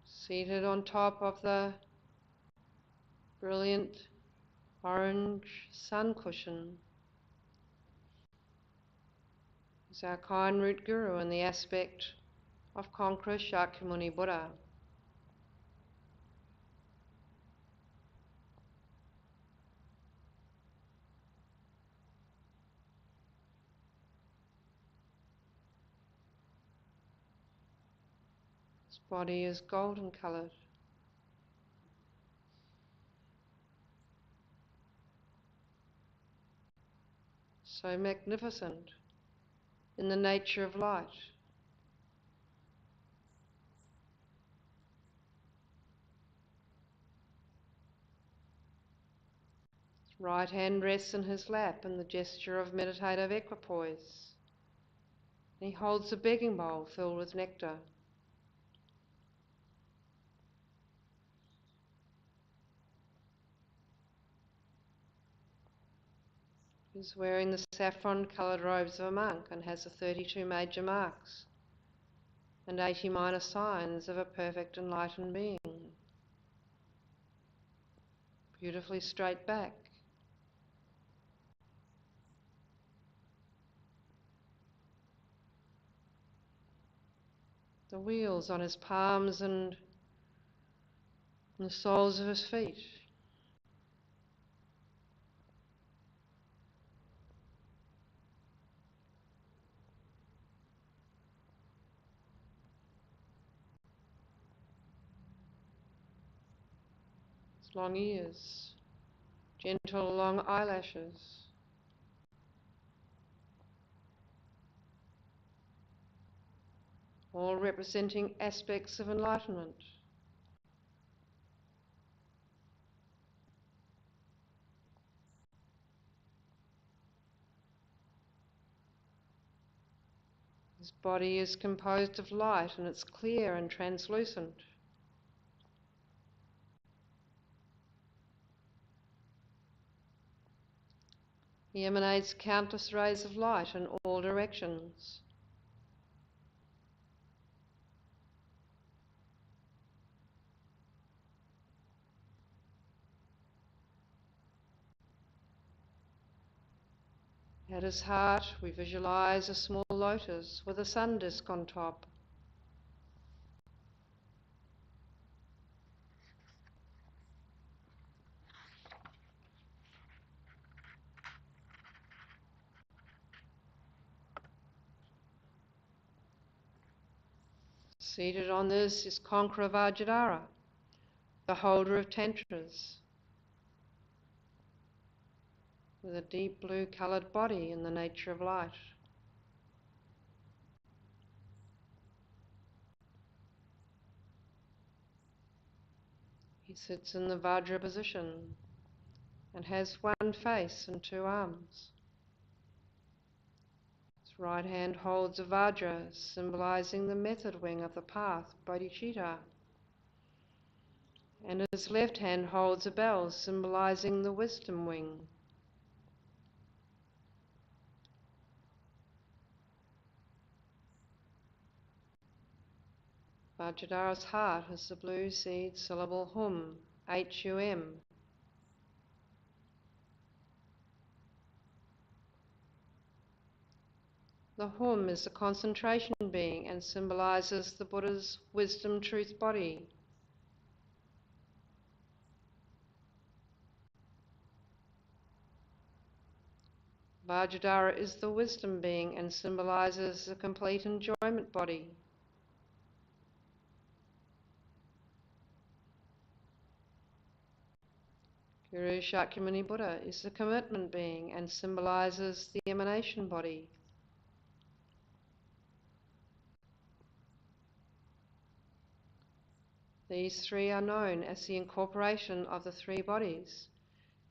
Seated on top of the brilliant orange sun cushion is our kind root guru in the aspect of conqueror Shakyamuni Buddha. His body is golden coloured. So magnificent in the nature of light. His right hand rests in his lap in the gesture of meditative equipoise. And he holds a begging bowl filled with nectar. He's wearing the saffron-coloured robes of a monk and has the 32 major marks and 80 minor signs of a perfect enlightened being. Beautifully straight back. The wheels on his palms and the soles of his feet. His long ears, gentle long eyelashes. All representing aspects of enlightenment. His body is composed of light and it's clear and translucent. He emanates countless rays of light in all directions. At his heart, we visualize a small lotus with a sun disk on top. Seated on this is conqueror Vajrayana, the holder of tantras, with a deep blue coloured body in the nature of light. He sits in the Vajra position and has one face and two arms. His right hand holds a Vajra, symbolizing the method wing of the Path of Bodhichitta. And his left hand holds a bell symbolizing the wisdom wing. Vajradhara's heart has the blue seed syllable hum, H-U-M. The hum is the concentration being and symbolizes the Buddha's wisdom truth body. Vajradhara is the wisdom being and symbolizes the complete enjoyment body. Guru Shakyamuni Buddha is the commitment being and symbolizes the emanation body. These three are known as the incorporation of the three bodies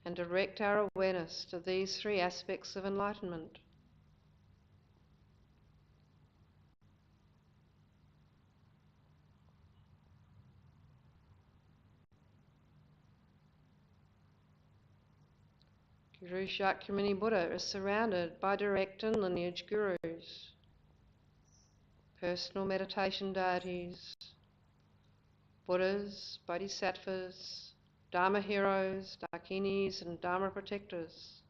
and direct our awareness to these three aspects of enlightenment. Guru Shakyamuni Buddha is surrounded by direct and lineage gurus, personal meditation deities, Buddhas, Bodhisattvas, Dharma heroes, Dakinis and Dharma protectors.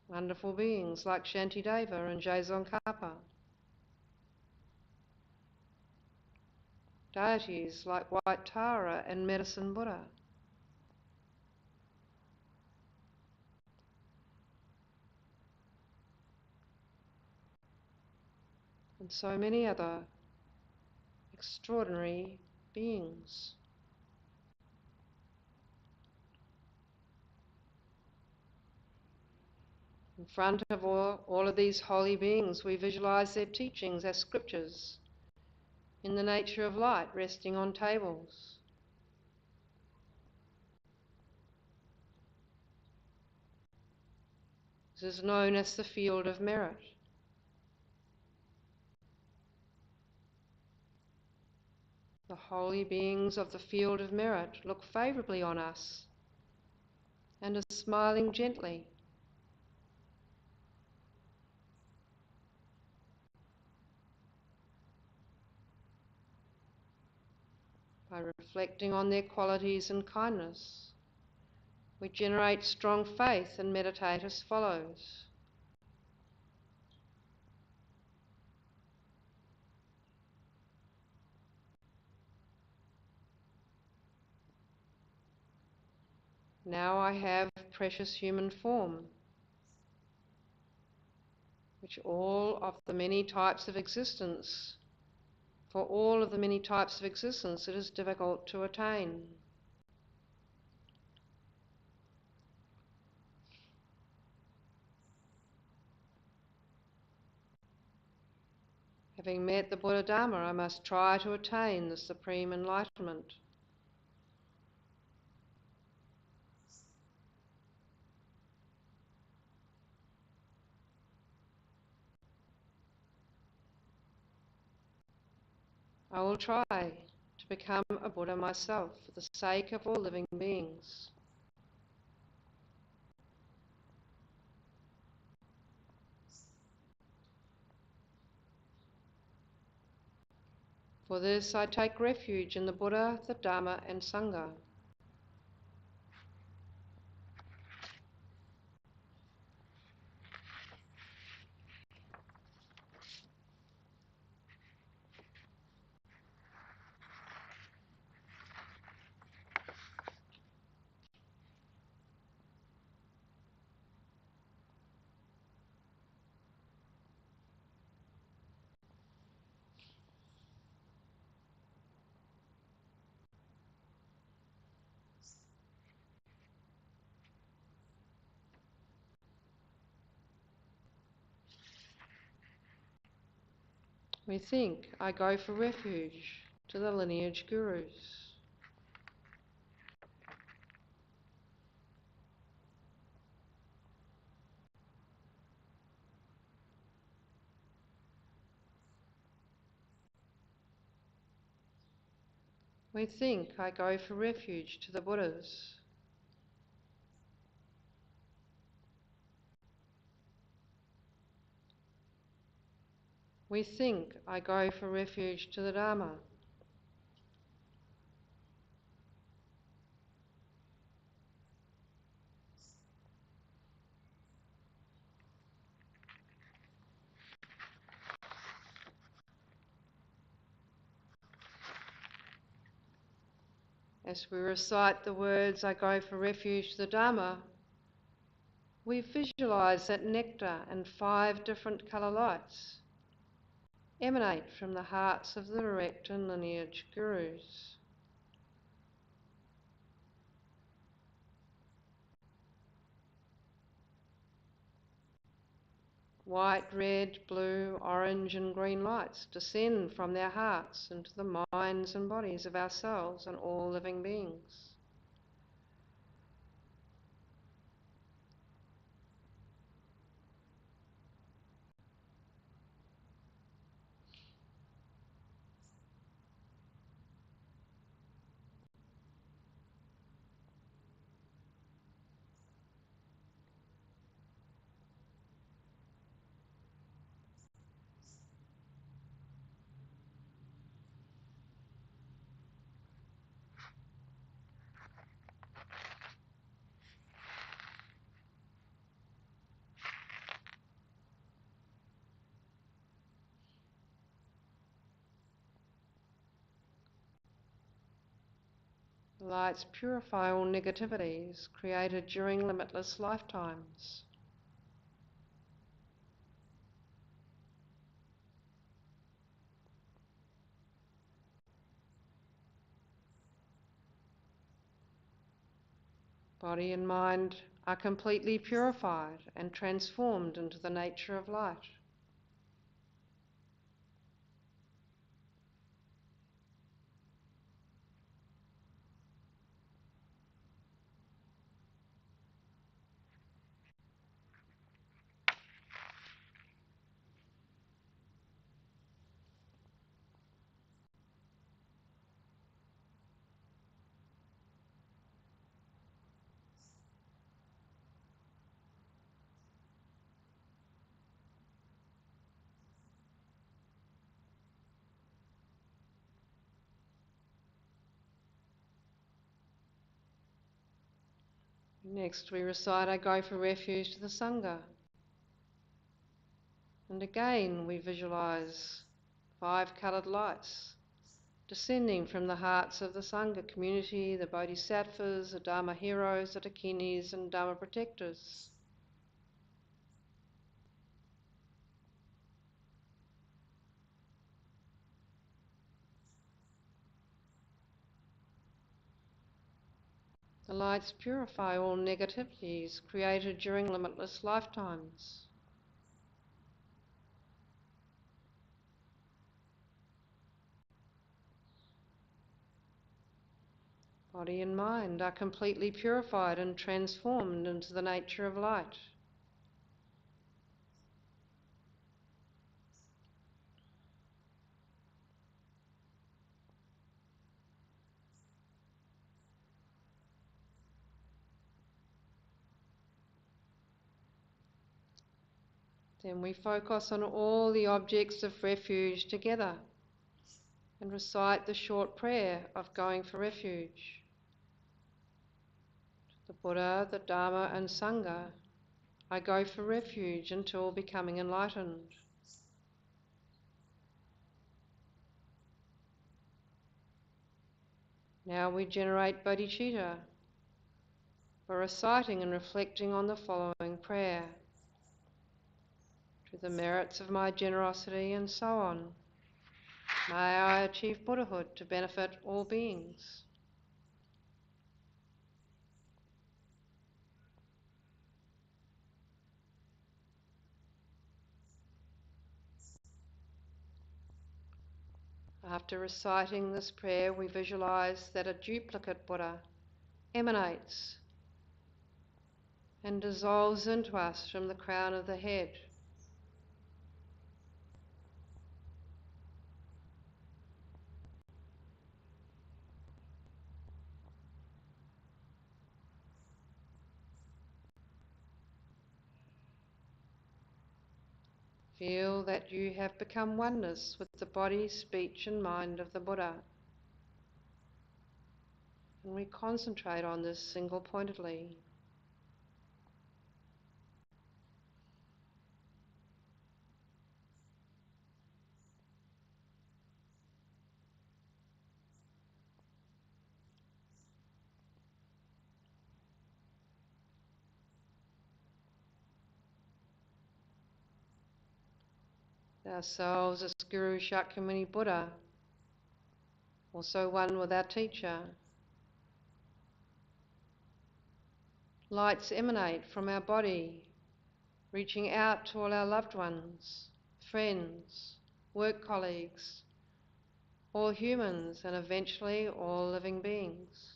Wonderful beings like Shantideva and Tsongkhapa. Deities like White Tara and Medicine Buddha. And so many other extraordinary beings. In front of all of these holy beings, we visualize their teachings as scriptures, in the nature of light resting on tables. This is known as the field of merit. The holy beings of the field of merit look favourably on us and are smiling gently. By reflecting on their qualities and kindness, we generate strong faith and meditate as follows. Now I have precious human form, which all of the many types of existence, for all of the many types of existence it is difficult to attain. Having met the Buddha Dharma, I must try to attain the supreme enlightenment. I will try to become a Buddha myself for the sake of all living beings. For this I take refuge in the Buddha, the Dharma and Sangha. We think, I go for refuge to the lineage gurus. We think, I go for refuge to the Buddhas. We think, I go for refuge to the Dharma. As we recite the words, I go for refuge to the Dharma, we visualise that nectar and 5 different colour lights emanate from the hearts of the direct and lineage gurus. White, red, blue, orange and green lights descend from their hearts into the minds and bodies of ourselves and all living beings. The lights purify all negativities created during limitless lifetimes. Body and mind are completely purified and transformed into the nature of light. Next we recite, I go for refuge to the Sangha. And again we visualise 5 coloured lights descending from the hearts of the Sangha community, the Bodhisattvas, the Dharma heroes, the Dakinis and Dharma protectors. The lights purify all negativities created during limitless lifetimes. Body and mind are completely purified and transformed into the nature of light. Then we focus on all the objects of refuge together and recite the short prayer of going for refuge. To the Buddha, the Dharma and Sangha, I go for refuge until becoming enlightened. Now we generate bodhicitta by reciting and reflecting on the following prayer. To the merits of my generosity and so on, may I achieve Buddhahood to benefit all beings. After reciting this prayer, we visualize that a duplicate Buddha emanates and dissolves into us from the crown of the head. Feel that you have become oneness with the body, speech and mind of the Buddha. And we concentrate on this single-pointedly. Ourselves as Guru Shakyamuni Buddha, also one with our teacher. Lights emanate from our body, reaching out to all our loved ones, friends, work colleagues, all humans, and eventually all living beings.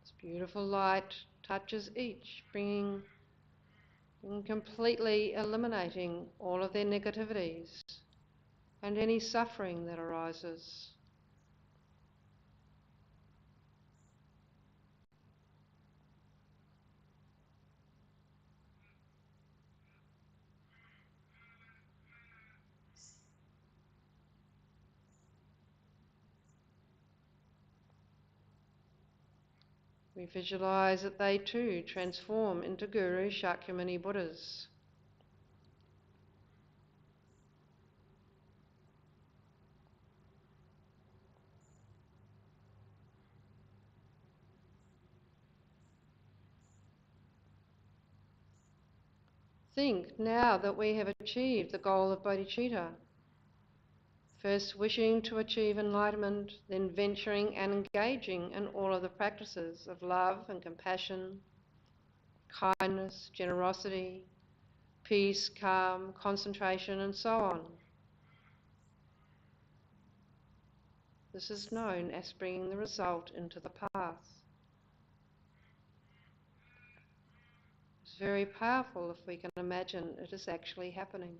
This beautiful light touches each, bringing and completely eliminating all of their negativities and any suffering that arises. We visualize that they too transform into Guru Shakyamuni Buddhas. Think now that we have achieved the goal of bodhicitta, first wishing to achieve enlightenment, then venturing and engaging in all of the practices of love and compassion, kindness, generosity, peace, calm, concentration, and so on. This is known as bringing the result into the path. It's very powerful if we can imagine it is actually happening.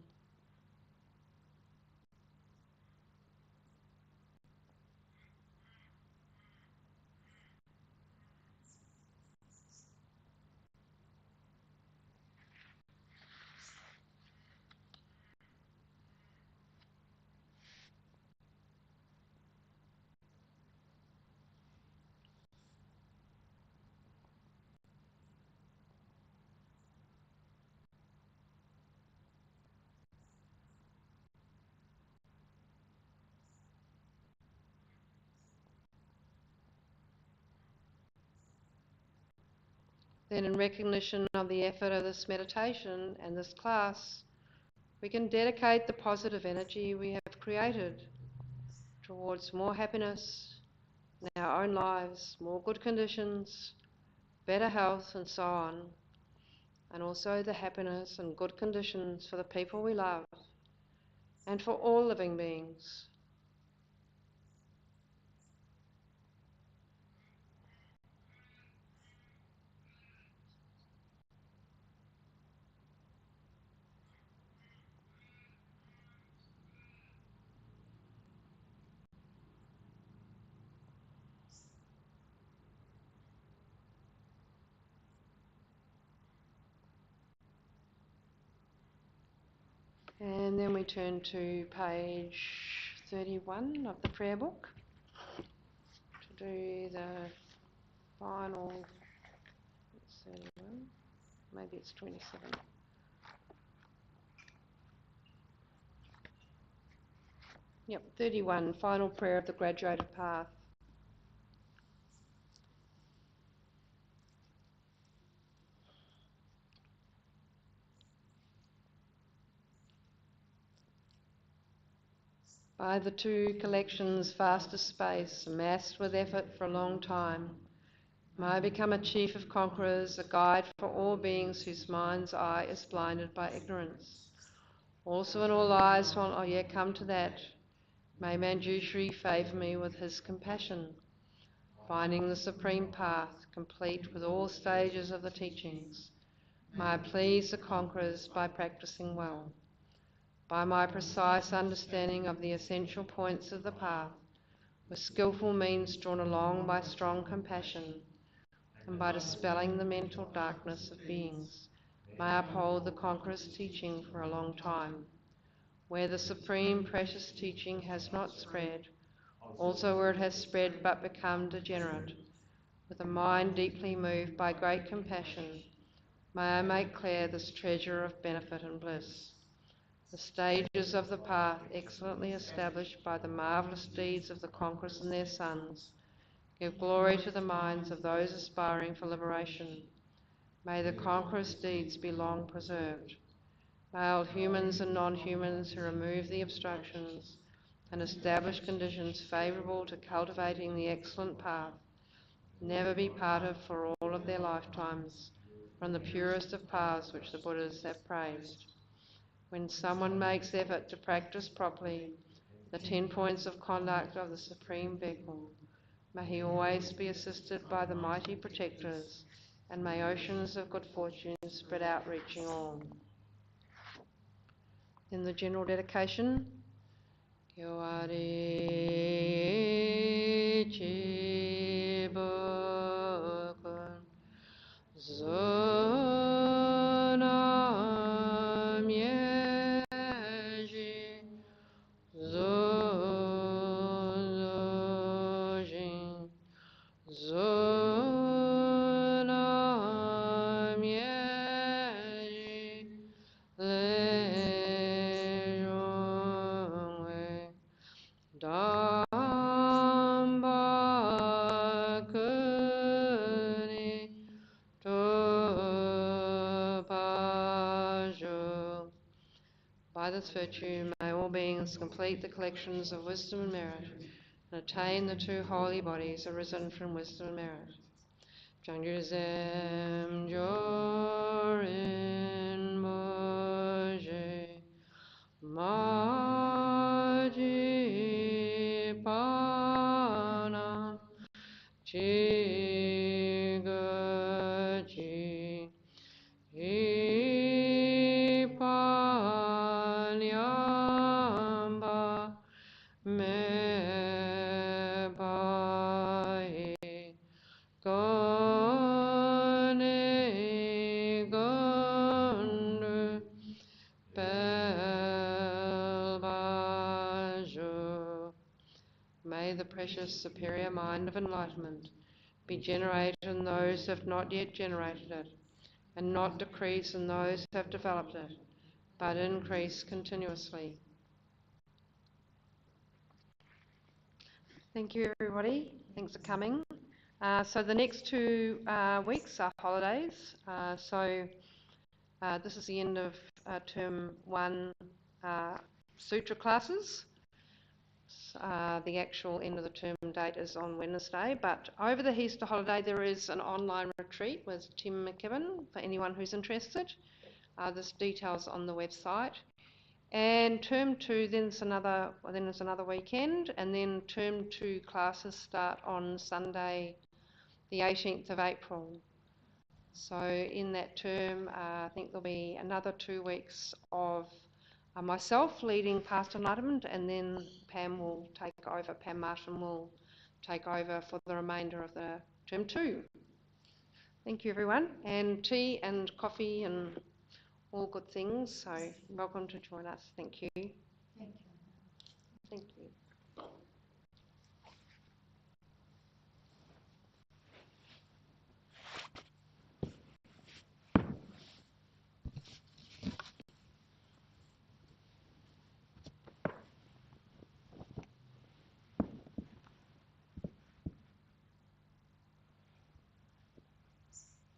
Then, in recognition of the effort of this meditation and this class, we can dedicate the positive energy we have created towards more happiness in our own lives, more good conditions, better health, and so on, and also the happiness and good conditions for the people we love and for all living beings. And then we turn to page 31 of the prayer book to do the final, 31, maybe it's 27. Yep, 31, final prayer of the graduated path. By the two collections vastest space, amassed with effort for a long time, may I become a chief of conquerors, a guide for all beings whose mind's eye is blinded by ignorance. Also in all lives while I yet come to that, may Manjushri favour me with his compassion. finding the supreme path, complete with all stages of the teachings. May I please the conquerors by practicing well. By my precise understanding of the essential points of the path, with skillful means drawn along by strong compassion, and by dispelling the mental darkness of beings, may I uphold the conqueror's teaching for a long time. Where the supreme precious teaching has not spread, also where it has spread but become degenerate, with a mind deeply moved by great compassion, may I make clear this treasure of benefit and bliss. The stages of the path, excellently established by the marvellous deeds of the conquerors and their sons, give glory to the minds of those aspiring for liberation. May the conquerors' deeds be long preserved. May all humans and non-humans who remove the obstructions and establish conditions favourable to cultivating the excellent path never be parted for all of their lifetimes from the purest of paths which the Buddhas have praised. When someone makes effort to practice properly the 10 points of conduct of the Supreme Vehicle, may he always be assisted by the mighty protectors, and may oceans of good fortune spread out, reaching all. In the general dedication, Kyawari Chibokun Zonam Yeji Zonjin Zonam Yeji Lejongwe Damba Kuni Topajo. By this virtue may all beings complete the collections of wisdom and merit and attain the two holy bodies arisen from wisdom and merit. Changyuzem Jorin Moje Maji Pana Chigaji Ipanyamba Mebai Gone Gondu Belbajo. May the precious superior mind of enlightenment be generated in those who have not yet generated it, and not decrease in those who have developed it, but increase continuously. Thank you, everybody. Thanks for coming. So the next 2 weeks are holidays. This is the end of term 1 sutra classes. The actual end of the term date is on Wednesday, but over the Easter holiday there is an online retreat with Tim McKibben for anyone who's interested. There's details on the website. And term 2, then it's another weekend, and then term 2 classes start on Sunday, the 18th of April. So in that term, I think there'll be another 2 weeks of myself leading Path to Enlightenment, and then Pam Martin will take over for the remainder of the term 2. Thank you, everyone, and tea and coffee and all good things, so welcome to join us. Thank you. Thank you. Thank you.